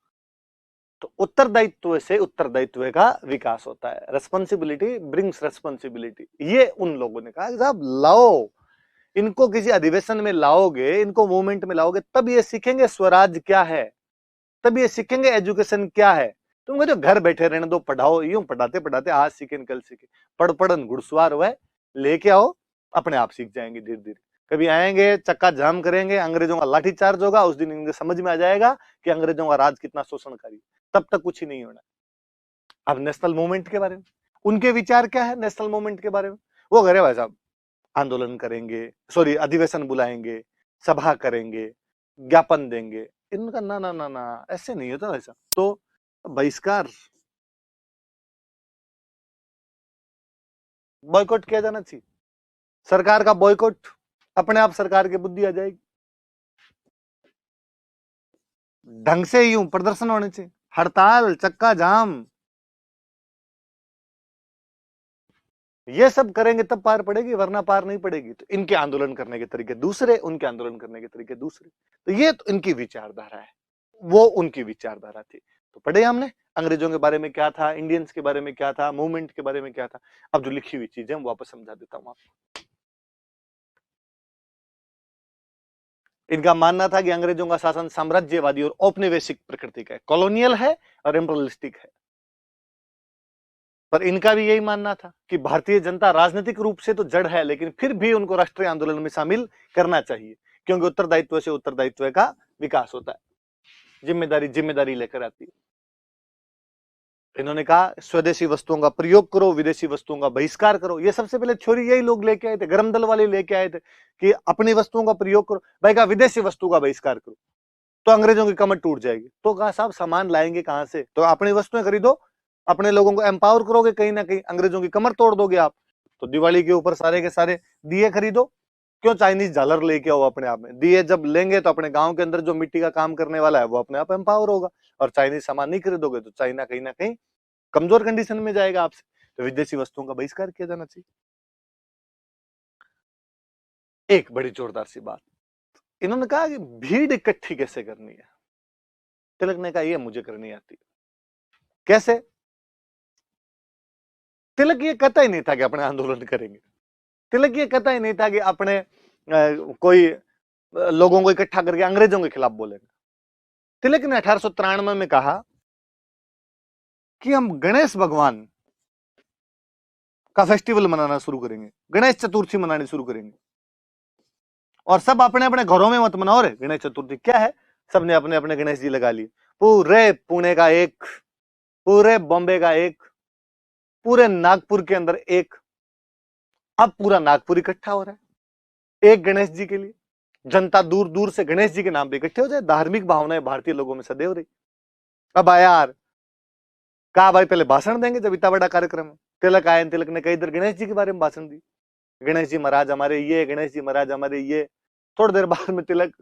तो उत्तरदायित्व से उत्तरदायित्व का विकास होता है। Responsibility brings responsibility. ये उन लोगों ने कहा साहब लाओ, इनको किसी अधिवेशन में लाओगे, इनको मूवमेंट में लाओगे, तब ये सीखेंगे स्वराज क्या है, तब ये सीखेंगे एजुकेशन क्या है। तुम जो घर बैठे रहने दो, पढ़ाओ, यूं पढ़ाते पढ़ाते आज सीखे कल सीखे, पढ़ पढ़न घुड़सवार हुआ, लेके आओ, अपने आप सीख जाएंगे धीरे धीरे। कभी आएंगे चक्का जाम करेंगे, अंग्रेजों का लाठीचार्ज होगा, उस दिन इनके समझ में आ जाएगा कि अंग्रेजों का राज कितना शोषणकारी। तब तक कुछ ही नहीं होना। अब नेशनल मूवमेंट के बारे में उनके विचार क्या है, नेशनल मूवमेंट के बारे में वो करे भाई साहब, आंदोलन करेंगे, सॉरी अधिवेशन बुलाएंगे, सभा करेंगे, ज्ञापन देंगे। इनका ना ना ना ना ऐसे नहीं होता ऐसा। तो बहिष्कार, बॉयकॉट किया जाना चाहिए, सरकार का बॉयकॉट, अपने आप सरकार की बुद्धि आ जाएगी। ढंग से यूं प्रदर्शन होने चाहिए, हड़ताल चक्का जाम, ये सब करेंगे तब पार पड़ेगी, वरना पार नहीं पड़ेगी। तो इनके आंदोलन करने के तरीके दूसरे, उनके आंदोलन करने के तरीके दूसरे। तो ये तो इनकी विचारधारा है, वो उनकी विचारधारा थी। तो पढ़े हमने अंग्रेजों के बारे में क्या था, इंडियंस के बारे में क्या था, मूवमेंट के बारे में क्या था। अब जो लिखी हुई चीजें हम वापस समझा देता हूं आपको। इनका मानना था कि अंग्रेजों का शासन साम्राज्यवादी और औपनिवेशिक प्रकृति का है, कॉलोनियल है और इम्पीरियलिस्टिक है। पर इनका भी यही मानना था कि भारतीय जनता राजनीतिक रूप से तो जड़ है, लेकिन फिर भी उनको राष्ट्रीय आंदोलन में शामिल करना चाहिए, क्योंकि उत्तरदायित्व से उत्तरदायित्व का विकास होता है, जिम्मेदारी जिम्मेदारी लेकर आती है। इन्होंने कहा स्वदेशी वस्तुओं का प्रयोग करो, विदेशी वस्तुओं का बहिष्कार करो। ये सबसे पहले थ्योरी यही लोग लेके आए थे, गरम दल वाले लेके आए थे कि अपनी वस्तुओं का प्रयोग करो, भाई का विदेशी वस्तु का बहिष्कार करो तो अंग्रेजों की कमर टूट जाएगी। तो कहा साहब सामान लाएंगे कहां से, तो अपनी वस्तुएं खरीदो, अपने लोगों को एम्पावर करोगे, कहीं ना कहीं अंग्रेजों की कमर तोड़ दोगे आप। तो दिवाली के ऊपर सारे के सारे दिए खरीदो, क्यों चाइनीज झालर लेके आओ अपने आप में। दिए जब लेंगे तो अपने गांव के अंदर जो मिट्टी का काम करने वाला है वो अपने आप एम्पावर होगा, और चाइनीज सामान नहीं खरीदोगे तो चाइना कहीं ना कहीं कमजोर कंडीशन में जाएगा आपसे। तो विदेशी वस्तुओं का बहिष्कार किया जाना चाहिए। एक बड़ी जोरदार सी बात, इन्होंने कहा कि भीड़ इकट्ठी कैसे करनी है। तिलक ने कहा ये मुझे करनी आती है। कैसे? तिलक ये कहता ही नहीं था कि अपने आंदोलन करेंगे, तिलक ये कहता ही नहीं था कि अपने कोई लोगों को इकट्ठा करके अंग्रेजों के खिलाफ बोलेंगे। तिलक ने 1893 में कहा कि हम गणेश भगवान का फेस्टिवल मनाना शुरू करेंगे, गणेश चतुर्थी मनानी शुरू करेंगे, और सब अपने अपने घरों में मत मनाओ रे। गणेश चतुर्थी क्या है, सबने अपने अपने गणेश जी लगा लिए, पूरे पुणे का एक, पूरे बॉम्बे का एक, पूरे नागपुर के अंदर एक। अब पूरा नागपुर इकट्ठा हो रहा है एक गणेश जी के लिए। जनता दूर दूर से गणेश जी के नाम पे इकट्ठे हो जाए, धार्मिक भावनाएं भारतीय लोगों में सदैव रही। अब आया यार, कहा भाई पहले भाषण देंगे जब इतना बड़ा कार्यक्रम है। तिलक आए, तिलक ने कई इधर गणेश जी के बारे में भाषण दी, गणेश जी महाराज हमारे ये, गणेश जी महाराज हमारे ये। थोड़ी देर बाद में तिलक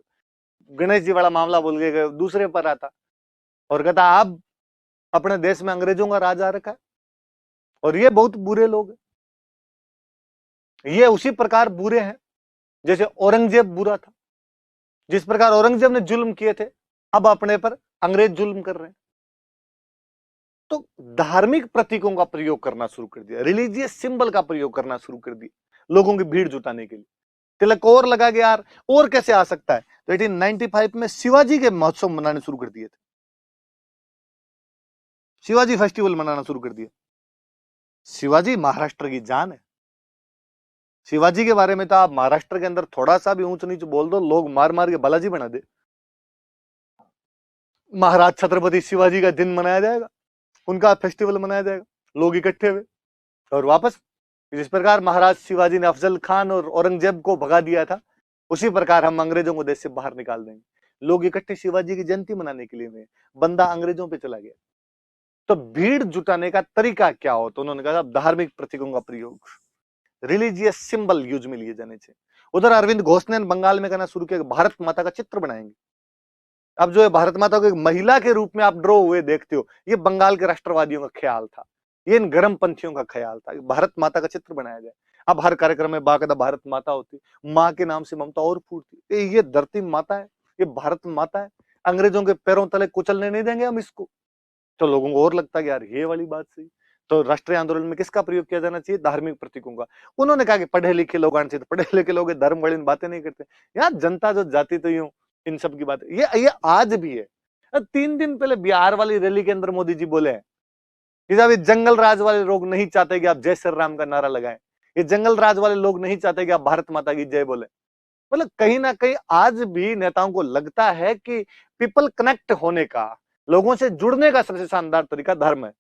गणेश जी वाला मामला बोल के दूसरे पर आता और कहता अब अपने देश में अंग्रेजों का राज आ रखा है और ये बहुत बुरे लोग हैं। ये उसी प्रकार बुरे हैं जैसे औरंगजेब बुरा था। जिस प्रकार औरंगजेब ने जुल्म किए थे, अब अपने पर अंग्रेज जुल्म कर रहे हैं। तो धार्मिक प्रतीकों का प्रयोग करना शुरू कर दिया, रिलीजियस सिंबल का प्रयोग करना शुरू कर दिया लोगों की भीड़ जुटाने के लिए। तिलक और लगा कि यार और कैसे आ सकता है, तो 1895 में शिवाजी के महोत्सव मनाने शुरू कर दिए थे। शिवाजी फेस्टिवल मनाना शुरू कर दिया। शिवाजी महाराष्ट्र की जान है। शिवाजी के बारे में तो आप महाराष्ट्र के अंदर थोड़ा सा भी ऊंच नीच बोल दो, लोग मार मार के बालाजी बना दे। महाराज छत्रपति शिवाजी का दिन मनाया जाएगा, उनका फेस्टिवल मनाया जाएगा, लोग इकट्ठे हुए और वापस जिस प्रकार महाराज शिवाजी ने अफजल खान और औरंगजेब को भगा दिया था, उसी प्रकार हम अंग्रेजों को देश से बाहर निकाल देंगे। लोग इकट्ठे शिवाजी की जयंती मनाने के लिए हुए, बंदा अंग्रेजों पे चला गया। तो भीड़ जुटाने का तरीका क्या हो, तो उन्होंने कहा धार्मिक प्रतीकों का प्रयोग, रिलीजियस सिंबल यूज में लिए जाने चाहिए। उधर अरविंद घोष ने बंगाल में कहना शुरू किया भारत माता का चित्र बनाएंगे। अब जो है भारत माता को एक महिला के रूप में आप ड्रॉ हुए देखते हो, ये बंगाल के राष्ट्रवादियों का ख्याल था, ये इन गर्म पंथियों का ख्याल था। भारत माता का चित्र बनाया जाए। अब हर कार्यक्रम में बाकायदा भारत माता होती, माँ के नाम से ममता और फूटती। ये धरती माता है, ये भारत माता है, अंग्रेजों के पैरों तले कुचलने नहीं देंगे हम इसको। तो लोगों को और लगता है कि यार ये वाली बात सही। तो राष्ट्रीय आंदोलन में किसका प्रयोग किया जाना चाहिए, धार्मिक प्रतीकों का। उन्होंने कहा कि पढ़े लिखे लोग आने चाहिए, पढ़े लिखे लोग धर्म वाली बातें नहीं करते। यार जनता जो जाती तो यूं इन सब की बात, ये आज भी है। 3 दिन पहले बिहार वाली रैली के अंदर मोदी जी बोले हैं कि साहब ये जंगल राज वाले लोग नहीं चाहते कि आप जय श्री राम का नारा लगाएं, ये जंगल राज वाले लोग नहीं चाहते कि आप भारत माता की जय बोले। मतलब कहीं ना कहीं आज भी नेताओं को लगता है कि पीपल कनेक्ट होने का, लोगों से जुड़ने का सबसे शानदार तरीका धर्म है।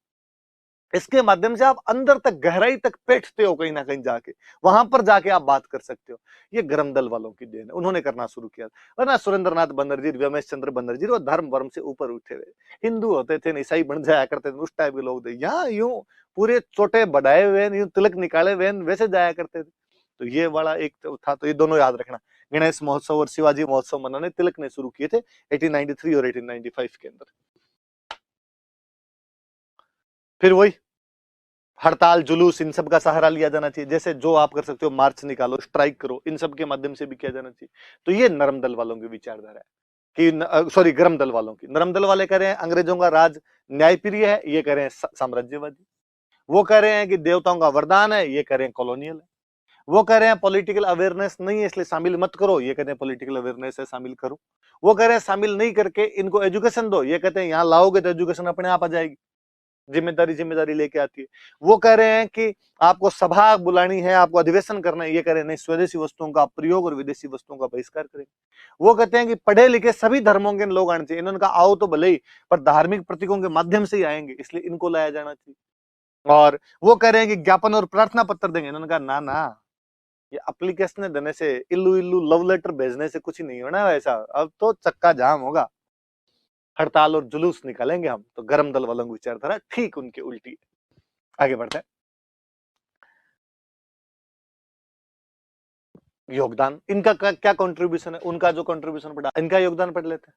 इसके माध्यम से आप अंदर तक गहराई तक बैठते हो, कहीं ना कहीं जाके वहां पर जाके आप बात कर सकते हो। ये गरम दल वालों की देन है, उन्होंने करना शुरू किया। वरना सुरेंद्र नाथ बनर्जी, रमेश चंद्र बनर्जी वो धर्म वर्म से ऊपर उठे हुए हिंदू होते थे, ईसाई बन जाया करते थे, उस टाइप के लोग थे। यहाँ यूं पूरे छोटे बढ़ाए हुए यूं तिलक निकाले हुए वैसे जाया करते थे। तो ये वाला एक था। तो ये दोनों याद रखना, गणेश महोत्सव और शिवाजी महोत्सव मनाने तिलक ने शुरू किए थे 1893 और 1895 के अंदर। फिर वही हड़ताल जुलूस, इन सब का सहारा लिया जाना चाहिए। जैसे जो आप कर सकते हो, मार्च निकालो, स्ट्राइक करो, इन सब के माध्यम से भी किया जाना चाहिए। तो ये नरम दल वालों की विचारधारा है कि सॉरी गरम दल वालों की। नरम दल वाले कह रहे हैं अंग्रेजों का राज न्यायप्रिय है, ये कह रहे हैं साम्राज्यवादी। वो कह रहे हैं कि देवताओं का वरदान है, ये कह रहे हैं कॉलोनियल है। वो कह रहे हैं पॉलिटिकल अवेयरनेस नहीं है इसलिए शामिल मत करो, ये कहते हैं पॉलिटिकल अवेयरनेस है शामिल करो। वो कह रहे हैं शामिल नहीं करके इनको एजुकेशन दो, ये कहते हैं यहाँ लाओगे तो एजुकेशन अपने आप आ जाएगी, जिम्मेदारी लेके आती है। वो कह रहे हैं कि आपको सभा बुलानी है, आपको अधिवेशन करना है, ये कह रहे हैं नहीं स्वदेशी वस्तुओं का प्रयोग और विदेशी वस्तुओं का बहिष्कार करेंगे। वो कहते हैं कि पढ़े लिखे सभी धर्मों के लोग आने चाहिए। इन्होंने कहा आओ तो भले ही, पर धार्मिक प्रतीकों के माध्यम से ही आएंगे, इसलिए इनको लाया जाना चाहिए। और वो कह रहे हैं कि ज्ञापन और प्रार्थना पत्र देंगे। इन्होंने कहा ना ना, ये एप्लीकेशन देने से, इल्लू इल्लू लव लेटर भेजने से कुछ नहीं होना वैसा, अब तो चक्का जाम होगा, हड़ताल और जुलूस निकालेंगे हम। तो गरम दल वालों की विचारधारा ठीक उनके उल्टी है। आगे बढ़ते हैं। योगदान इनका क्या कंट्रीब्यूशन है, उनका जो कंट्रीब्यूशन पड़ा, इनका योगदान पढ़ लेते हैं।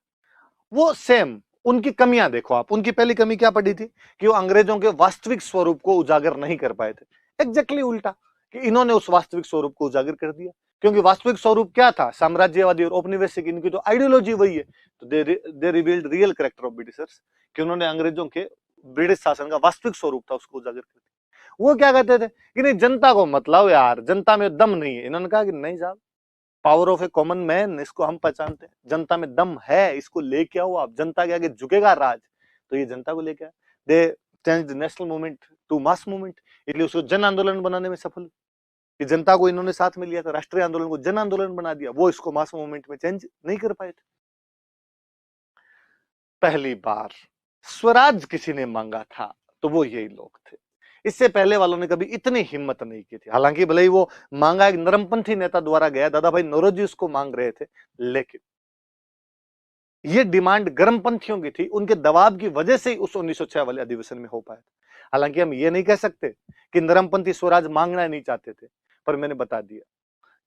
वो सेम, उनकी कमियां देखो आप। उनकी पहली कमी क्या पड़ी थी कि वो अंग्रेजों के वास्तविक स्वरूप को उजागर नहीं कर पाए थे। एग्जैक्टली उल्टा, कि इन्होंने उस वास्तविक स्वरूप को उजागर कर दिया। क्योंकि वास्तविक स्वरूप क्या था, साम्राज्यवादी और औपनिवेशिक, इनकी तो आइडियोलॉजी वही है। तो they revealed real character of Britishers, कि उन्होंने अंग्रेजों के ब्रिटिश शासन का वास्तविक स्वरूप था उसको उजागर कर दिया। वो क्या कहते थे कि नहीं जनता को मतलब यार, जनता में दम नहीं है। इन्होंने कहा कि नहीं साहब, power of A common man, इसको हम पहचानते हैं, जनता में दम है, इसको लेके आओ आप। जनता के आगे झुकेगा राज, तो ये जनता को लेके आए। They change national movement to mass movement, इसलिए उसको जन आंदोलन बनाने में सफल। कि जनता को इन्होंने साथ में लिया था, राष्ट्रीय आंदोलन को जन आंदोलन बना दिया, वो इसको मास मूवमेंट में चेंज नहीं कर पाए थे। पहली बार स्वराज किसी ने मांगा था तो वो यही लोग थे। इससे पहले वालों ने कभी इतनी हिम्मत नहीं की थी। हालांकि भले ही वो मांगा एक नरमपंथी नेता द्वारा गया, दादा भाई नौरोजी उसको मांग रहे थे, लेकिन ये डिमांड गर्मपंथियों की थी। उनके दबाव की वजह से ही उस 1906 वाले अधिवेशन में हो पाया था। हालांकि हम ये नहीं कह सकते कि नरमपंथी स्वराज मांगना नहीं चाहते थे, पर मैंने बता दिया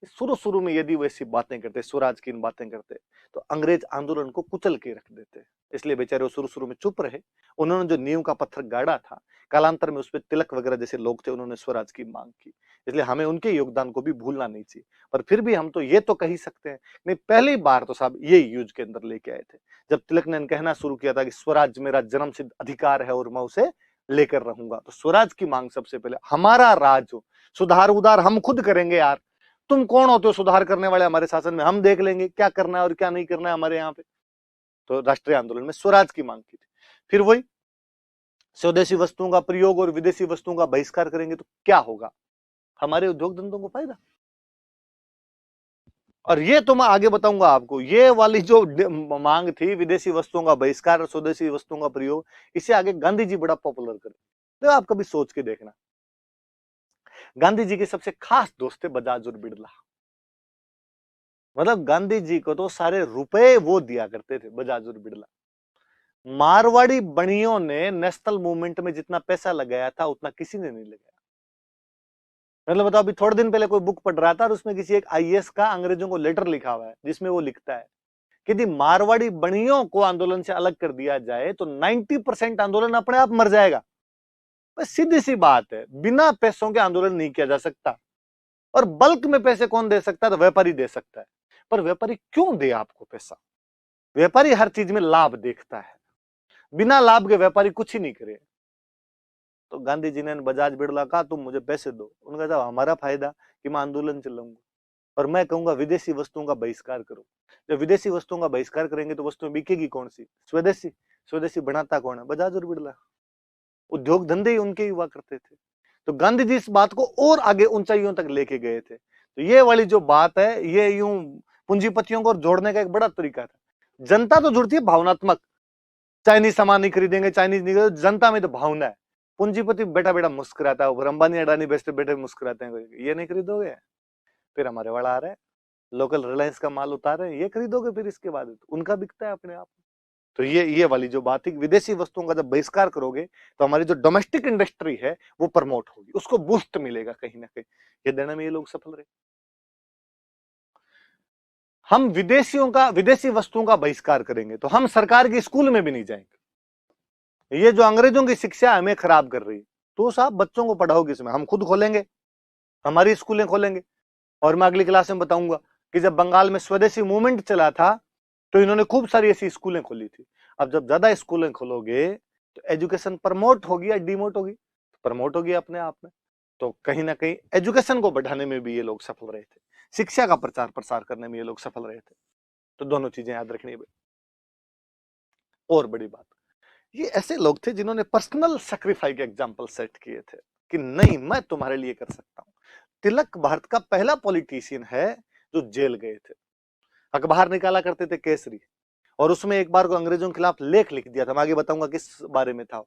शुरू शुरू में यदि वैसी बातें करते, स्वराज की इन बातें करते, तो अंग्रेज आंदोलन को कुचल के रख देते। इसलिए बेचारे वो शुरू शुरू में चुप रहे। उन्होंने जो नींव का पत्थर गाड़ा था, कालांतर में उसपे तिलक वगैरह जैसे लोग थे, उन्होंने स्वराज की मांग की। इसलिए हमें उनके योगदान को भी भूलना नहीं चाहिए। पर फिर भी हम तो ये तो कह ही सकते हैं, नहीं पहली बार तो साहब ये यूज के अंदर लेके आए थे, जब तिलक ने कहना शुरू किया था कि स्वराज मेरा जन्म सिद्ध अधिकार है और मैं उसे लेकर रहूंगा। तो स्वराज की मांग सबसे पहले, हमारा राज हो, सुधार उधार हम खुद करेंगे यार, तुम कौन होते हो सुधार करने वाले, हमारे शासन में हम देख लेंगे क्या करना है और क्या नहीं करना है हमारे यहाँ पे। तो राष्ट्रीय आंदोलन में स्वराज की मांग की थी। फिर वही स्वदेशी वस्तुओं का प्रयोग और विदेशी वस्तुओं का बहिष्कार करेंगे तो क्या होगा, हमारे उद्योग धंधों को फायदा। और ये तो मैं आगे बताऊंगा आपको, ये वाली जो मांग थी विदेशी वस्तुओं का बहिष्कार और स्वदेशी वस्तुओं का प्रयोग, इसे आगे गांधी जी बड़ा पॉपुलर करे। तो आप कभी सोच के देखना, गांधी जी के सबसे खास दोस्त थे बजाज और बिड़ला। मतलब गांधी जी को तो सारे रुपए वो दिया करते थे, बजाज और बिड़ला। मारवाड़ी बनियों ने नेशनल मूवमेंट में जितना पैसा लगाया था उतना किसी ने नहीं लगाया। मतलब बताओ, अभी थोड़े दिन पहले कोई बुक पढ़ रहा था और उसमें किसी एक आईएएस का अंग्रेजों को लेटर लिखा हुआ है, जिसमें वो लिखता है कि यदि मारवाड़ी बनियों को आंदोलन से अलग कर दिया जाए तो 90% आंदोलन अपने आप मर जाएगा। बस सीधी सी बात है, बिना पैसों के आंदोलन नहीं किया जा सकता। और बल्क में पैसे कौन दे सकता है, तो व्यापारी दे सकता है। पर व्यापारी क्यों दे आपको पैसा, व्यापारी हर चीज में लाभ देखता है, बिना लाभ के व्यापारी कुछ ही नहीं करे। तो गांधी जी ने बजाज बिड़ला कहा तुम मुझे पैसे दो, उनका जब हमारा फायदा कि मैं आंदोलन चलाऊंगा, और मैं कहूंगा विदेशी वस्तुओं का बहिष्कार करो। जब विदेशी वस्तुओं का बहिष्कार करेंगे तो वस्तुएं बिकेगी कौन सी, स्वदेशी। स्वदेशी बनाता कौन है, बजाज और बिड़ला। उद्योग धंधे ही उनके हुआ करते थे। तो गांधी जी इस बात को और आगे ऊंचाइयों तक लेके गए थे। तो ये वाली जो बात है, ये यूं पूंजीपतियों को जोड़ने का एक बड़ा तरीका था। जनता तो जुड़ती है भावनात्मक, चाइनीज सामान नहीं खरीदेंगे, चाइनीज नहीं खरीदेंगे, जनता में तो भावना है। पूंजीपति बेटा बेटा मुस्कुराता है, ऊपर अंबानी अडानी बैठे बैठे मुस्कुराते हैं, ये नहीं खरीदोगे, फिर हमारे वाला आ रहा है, लोकल रिलायंस का माल उतार रहे हैं, ये खरीदोगे, फिर इसके बाद तो उनका बिकता है अपने आप। तो ये वाली जो बात है, विदेशी वस्तुओं का जब बहिष्कार करोगे तो हमारी जो डोमेस्टिक इंडस्ट्री है वो प्रमोट होगी, उसको बूस्ट मिलेगा कहीं ना कहीं। ये देने में ये लोग सफल रहे। हम विदेशी वस्तुओं का बहिष्कार करेंगे तो हम सरकार के स्कूल में भी नहीं जाएंगे। ये जो अंग्रेजों की शिक्षा हमें खराब कर रही है, तो साहब बच्चों को पढ़ाओ किसमें, हम खुद खोलेंगे, हमारी स्कूलें खोलेंगे। और मैं अगली क्लास में बताऊंगा कि जब बंगाल में स्वदेशी मूवमेंट चला था तो इन्होंने खूब सारी ऐसी स्कूलें खोली थी। अब जब ज्यादा स्कूलें खोलोगे तो एजुकेशन प्रमोट होगी या डिमोट होगी, प्रमोट होगी अपने आप में। तो कहीं ना कहीं एजुकेशन को बढ़ाने में भी ये लोग सफल रहे थे, शिक्षा का प्रचार प्रसार करने में ये लोग सफल रहे थे। तो दोनों चीजें याद रखनी है। और बड़ी बात, ये ऐसे लोग थे जिन्होंने पर्सनल सेक्रीफाई के एग्जाम्पल सेट किए थे कि नहीं मैं तुम्हारे लिए कर सकता हूं। तिलक भारत का पहला पॉलिटिशियन है जो जेल गए थे। अखबार निकाला करते थे केसरी, और उसमें एक बार को अंग्रेजों के खिलाफ लेख लिख दिया था, मैं आगे बताऊंगा किस बारे में था।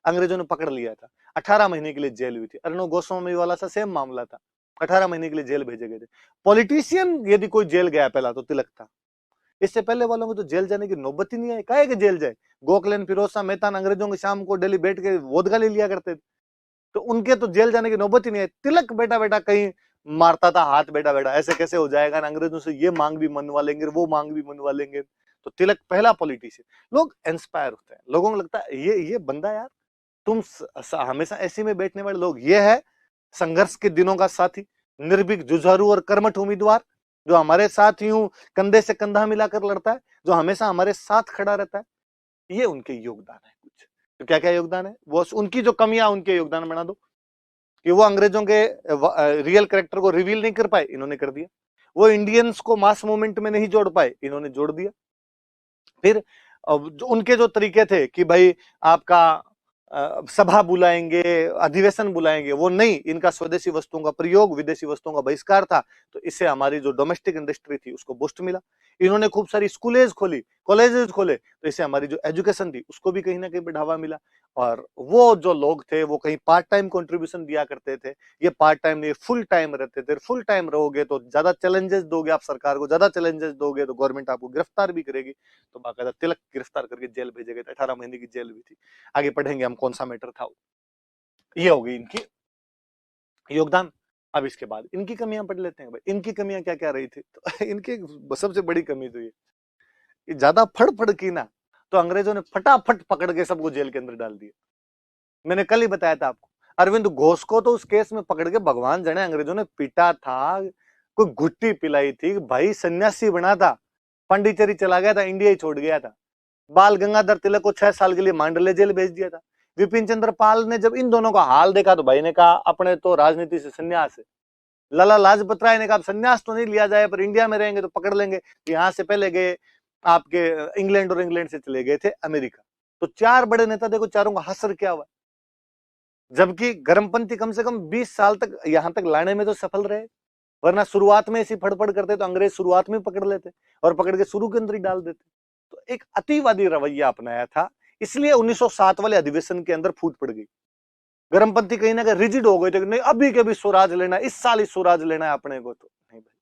अंग्रेजों ने पकड़ लिया था, 18 महीने के लिए जेल हुई थी। अर्णव गोस्वामी वाला सा सेम मामला था, 18 महीने के लिए जेल भेजे गए थे। पॉलिटिशियन यदि कोई जेल गया पहला तो तिलक था। इससे पहले वालों को तो जेल जाने की नौबत ही नहीं आई, काहे कि जेल जाए। गोखलेन, फिरोज शाह मेहता अंग्रेजों के शाम को दिल्ली बैठ के वोदका ले लिया करते थे, तो उनके तो जेल जाने की नौबत ही नहीं आई। तिलक बेटा बेटा कहीं मारता था हाथ, बेटा बेटा ऐसे कैसे हो जाएगा, अंग्रेजों से ये मांग भी मनवा लेंगे, वो मांग भी मनवा लेंगे। तो तिलक पहला पॉलिटिशियन। लोग इंस्पायर होते हैं, लोगों को लगता है ये बंदा यार, तुम हमेशा ऐसी में बैठने वाले लोग, ये है संघर्ष के दिनों का साथी, निर्भीक, जुझारू और कर्मठ उम्मीदवार, जो हमारे साथ यूं कंधे से कंधा मिलाकर लड़ता है, जो हमेशा हमारे साथ खड़ा रहता है। ये उनके योगदान है कुछ। तो क्या क्या योगदान है, वो उनकी जो कमियां उनके योगदान बना दो। कि वो अंग्रेजों के रियल कैरेक्टर को रिवील नहीं कर पाए, इन्होंने कर दिया। वो इंडियंस को मास मूवमेंट में नहीं जोड़ पाए, इन्होंने जोड़ दिया। फिर जो उनके जो तरीके थे कि भाई आपका सभा बुलाएंगे, अधिवेशन बुलाएंगे, वो नहीं, इनका स्वदेशी वस्तुओं का प्रयोग, विदेशी वस्तुओं का बहिष्कार था। तो इससे हमारी जो डोमेस्टिक इंडस्ट्री थी उसको बूस्ट मिला। इन्होंने खूब सारी स्कूलेज खोली, कॉलेजेस खोले, तो इससे हमारी जो एजुकेशन थी उसको भी कहीं ना कहीं बढ़ावा मिला। और वो जो लोग थे वो कहीं पार्ट टाइम कंट्रीब्यूशन दिया करते थे, ये पार्ट टाइम नहीं फुल टाइम रहते थे। फुल टाइम रहोगे तो ज्यादा चैलेंजेस दोगे आप सरकार को, ज्यादा चैलेंजेस दोगे तो गवर्नमेंट आपको गिरफ्तार भी करेगी। तो बाकायदा तिलक गिरफ्तार करके जेल भेजे गए थे, 18 महीने की जेल हुई थी। आगे पढ़ेंगे हम कौन सा मैटर था। ये होगी इनकी योगदान। अब इसके बाद इनकी कमियां पढ़ लेते हैं भाई, इनकी कमियां क्या क्या रही थी। तो इनकी सबसे बड़ी कमी तो ये ज्यादा फड़ की ना, तो अंग्रेजों ने फटाफट पकड़ के सबको जेल के अंदर डाल दिया। मैंने कल ही बताया था आपको, अरविंद घोष को तो उस केस में पकड़ के भगवान जाने अंग्रेजों ने पीटा था, कोई घुट्टी पिलाई थी, भाई सन्यासी बना था, पांडिचेरी चला गया था, इंडिया ही छोड़ गया था। बाल गंगाधर तिलक को 6 साल के लिए मांडले जेल भेज दिया था। विपिन चंद्र पाल ने जब इन दोनों का हाल देखा तो भाई ने कहा अपने तो राजनीति से संन्यास है। लाला लाजपत राय ने कहा संन्यास तो नहीं लिया जाए, पर इंडिया में रहेंगे तो पकड़ लेंगे। यहाँ से पहले गए आपके इंग्लैंड, और इंग्लैंड से चले गए थे अमेरिका। तो 4 बड़े नेता देखो, चारों का हसर क्या हुआ। जबकि गर्मपंथी कम से कम 20 साल तक यहां तक लाने में तो सफल रहे, वरना शुरुआत में ऐसी फड़फड़ करते तो अंग्रेज शुरुआत में पकड़ लेते और पकड़ के शुरू के अंदर ही डाल देते। तो एक अतिवादी रवैया अपनाया था, इसलिए 1907 वाले अधिवेशन के अंदर फूट पड़ गई। गर्मपंथी कहीं ना कहीं रिजिड हो गए थे कि नहीं अभी के भी स्वराज लेना, इस साल ही स्वराज लेना है अपने को। तो नहीं भाई,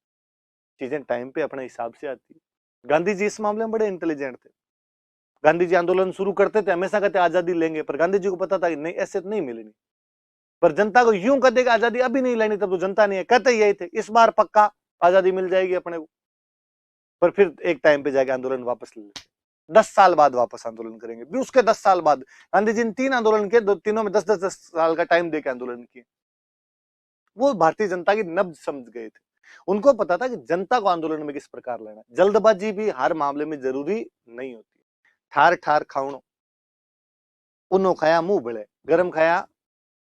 चीजें टाइम पे अपने हिसाब से आती है। गांधी जी इस मामले में बड़े इंटेलिजेंट थे। गांधी जी आंदोलन शुरू करते थे, हमेशा कहते आजादी लेंगे, पर गांधी जी को पता था कि नहीं ऐसे तो नहीं मिलेगी। पर जनता को यूं कहते कि आजादी अभी नहीं लेनी, तब तो जनता नहीं है, कहते यही थे इस बार पक्का आजादी मिल जाएगी अपने को। पर फिर एक टाइम पे जाके आंदोलन वापस ले लेते, 10 साल बाद वापस आंदोलन करेंगे। भी उसके 10 साल बाद गांधी जी ने 3 आंदोलन किए, तीनों में 10-10 साल का टाइम देकर आंदोलन किए। वो भारतीय जनता की नब्ज समझ गए थे, उनको पता था कि जनता को आंदोलन में किस प्रकार लेना। जल्दबाजी भी हर मामले में जरूरी नहीं होती। ठार ठार खावणो, उन्नो खाया मुंह बड़े,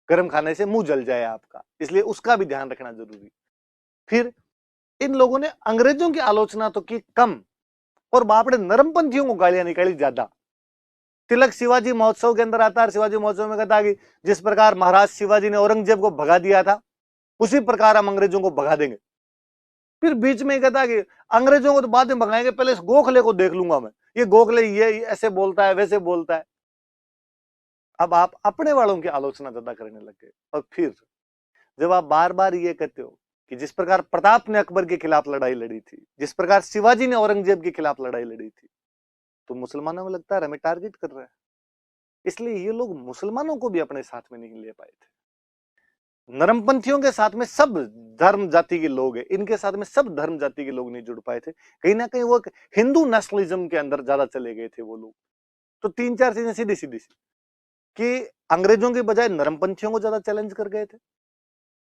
गरम खाने से मुंह जल जाए आपका, इसलिए उसका भी ध्यान रखना जरूरी। फिर इन लोगों ने अंग्रेजों की आलोचना तो की कम, और बाप रे नरमपंथियों को गालियां निकाली ज्यादा। तिलक शिवाजी महोत्सव के अंदर आता है, शिवाजी महोत्सव में कहता कि जिस प्रकार महाराज शिवाजी ने औरंगजेब को भगा दिया था, उसी प्रकार हम अंग्रेजों को भगा देंगे। फिर बीच में कहता कि अंग्रेजों को तो बाद में भगाएंगे, पहले इस गोखले को देख लूंगा मैं, ये गोखले ये ऐसे बोलता है वैसे बोलता है। अब आप अपने वालों की आलोचना ज्यादा करने लग गए। और फिर जब आप बार बार ये कहते हो कि जिस प्रकार प्रताप ने अकबर के खिलाफ लड़ाई लड़ी थी, जिस प्रकार शिवाजी ने औरंगजेब के खिलाफ लड़ाई लड़ी थी, तो मुसलमानों में लगता है हमें टारगेट कर रहा है। इसलिए ये लोग मुसलमानों को भी अपने साथ में नहीं ले पाए थे। नरमपंथियों के साथ में सब धर्म जाति के लोग हैं, इनके साथ में सब धर्म जाति के लोग नहीं जुड़ पाए थे। कहीं ना कहीं वो हिंदू नेशनलिज्म के अंदर ज्यादा चले गए थे वो लोग। तो 3-4 चीजें सीधी सीधी सी कि अंग्रेजों के बजाय नरमपंथियों को ज्यादा चैलेंज कर गए थे,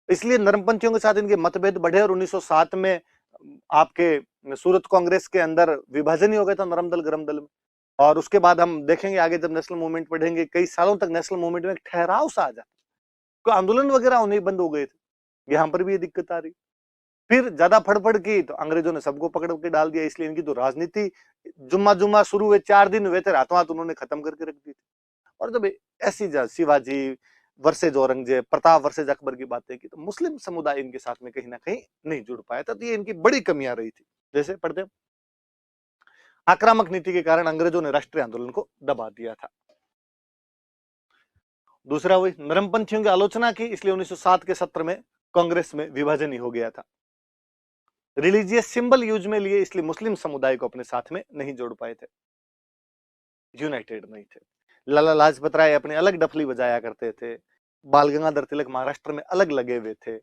इसलिए नरमपंथियों के साथ इनके मतभेद बढ़े। और 1907 में आपके सूरत कांग्रेस के अंदर विभाजन ही हो गया था नरम दल गरम दल में। और उसके बाद हम देखेंगे आगे जब नेशनल मूवमेंट पढ़ेंगे, कई सालों तक नेशनल मूवमेंट में एक ठहराव सा आ जाता, कोई आंदोलन वगैरह होने बंद हो गए थे। यहाँ पर भी ये दिक्कत आ रही। फिर ज्यादा फड़फड़ की तो अंग्रेजों ने सबको पकड़ के डाल दिया, इसलिए इनकी तो राजनीति जुम्मा जुम्मा शुरू हुए 4 दिन हुए थे, रातों रात उन्होंने खत्म करके रख दी थी। और जब ऐसी शिवाजी वर्सेज औरंगजेब, प्रताप वर्सेज अकबर की बातें की, तो मुस्लिम समुदाय इनके साथ में कहीं ना कहीं नहीं जुड़ पाया था। तो ये इनकी बड़ी कमियां रही थी। जैसे पढ़ते आक्रामक नीति के कारण अंग्रेजों ने राष्ट्रीय आंदोलन को दबा दिया था। दूसरा वही नरमपंथियों की आलोचना की, इसलिए 1907 के सत्र में कांग्रेस में विभाजन ही हो गया था। रिलीजियस सिंबल यूज में लिए, इसलिए मुस्लिम समुदाय को अपने साथ में नहीं जोड़ पाए थे, यूनाइटेड नहीं थे। लाला लाजपत राय अपने अलग डफली बजाया करते थे, बाल गंगाधर तिलक महाराष्ट्र में अलग लगे हुए थे,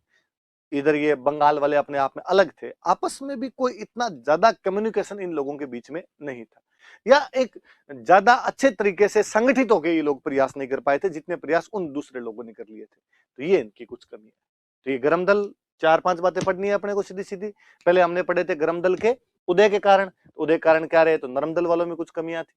इधर ये बंगाल वाले अपने आप में अलग थे। आपस में भी कोई इतना ज्यादा कम्युनिकेशन इन लोगों के बीच में नहीं था, या एक ज्यादा अच्छे तरीके से संगठित होकर ये लोग प्रयास नहीं कर पाए थे जितने प्रयास उन दूसरे लोगों ने कर लिए थे। तो ये इनकी कुछ कमी है। तो ये गरम दल 4-5 बातें पढ़नी है अपने को सीधी सीधी। पहले हमने पढ़े थे गरम दल के उदय के कारण। उदय कारण क्या रहे, तो नरम दल वालों में कुछ कमियां थी।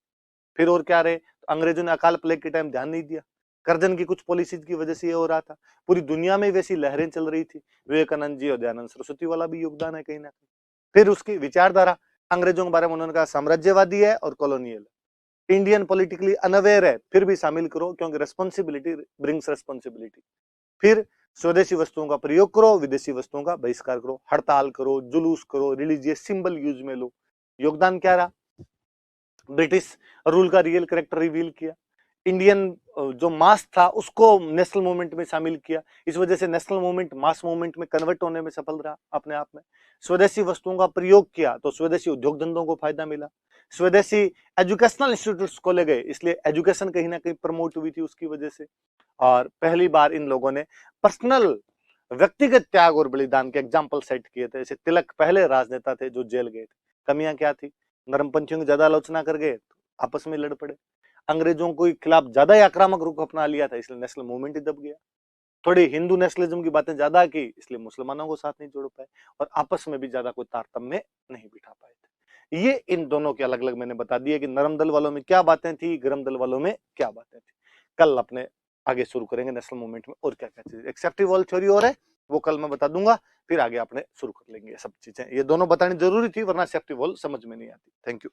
फिर और क्या रहे, तो अंग्रेजों ने अकाल प्लेग के टाइम ध्यान नहीं दिया, करजन की कुछ पॉलिसीज की वजह से ये हो रहा था। पूरी दुनिया में वैसी लहरें चल रही थी, विवेकानंद जी और दयानंद सरस्वती वाला भी योगदान है कहीं ना कहीं। फिर उसकी विचारधारा अंग्रेजों के बारे में उन्होंने कहा साम्राज्यवादी है और कॉलोनियल, इंडियन पॉलिटिकली अनअवेयर है, फिर भी शामिल करो क्योंकि रेस्पॉन्सिबिलिटी ब्रिंग्स रेस्पॉन्सिबिलिटी। फिर स्वदेशी वस्तुओं का प्रयोग करो, विदेशी वस्तुओं का बहिष्कार करो, हड़ताल करो, जुलूस करो, रिलीजियस सिंबल यूज में लो। योगदान क्या रहा, ब्रिटिश रूल का रियल करेक्टर रिवील किया, इंडियन जो मास था उसको नेशनल मूवमेंट में शामिल किया। इस वजह से नेशनल मूवमेंट मास मूवमेंट में कन्वर्ट होने में सफल रहा अपने आप में। स्वदेशी वस्तुओं का प्रयोग किया तो स्वदेशी उद्योग धंधों को फायदा मिला। स्वदेशी एजुकेशनल इंस्टीट्यूट्स खोले गए, इसलिए एजुकेशन कहीं ना कहीं प्रमोट हुई थी उसकी वजह से। और पहली बार इन लोगों ने पर्सनल व्यक्तिगत त्याग और बलिदान के एग्जाम्पल सेट किए थे। जैसे तिलक पहले राजनेता थे जो जेल गए थे, कमियां क्या थी? नरमपंथियों की ज्यादा आलोचना कर गए, आपस में लड़ पड़े। अंग्रेजों के खिलाफ ज्यादा ही आक्रामक रुख अपना लिया था, इसलिए नेशनल मूवमेंट ही दब गया। थोड़ी हिंदू नेशनलिज्म की बातें ज्यादा की, इसलिए मुसलमानों को साथ नहीं जोड़ पाए और आपस में भी ज्यादा कोई तारतम्य नहीं बिठा पाए थे। ये इन दोनों के अलग अलग मैंने बता दिया कि नरम दल वालों में क्या बातें थी, गरम दल वालों में क्या बातें थी। कल अपने आगे शुरू करेंगे नेशनल मूवमेंट में और क्या क्या चीज। एक सेफ्टी वॉल थ्योरी और है, वो कल मैं बता दूंगा, फिर आगे अपने शुरू कर लेंगे ये सब चीजें। ये दोनों बतानी जरूरी थी, वरना सेफ्टी वॉल समझ में नहीं आती। Thank you.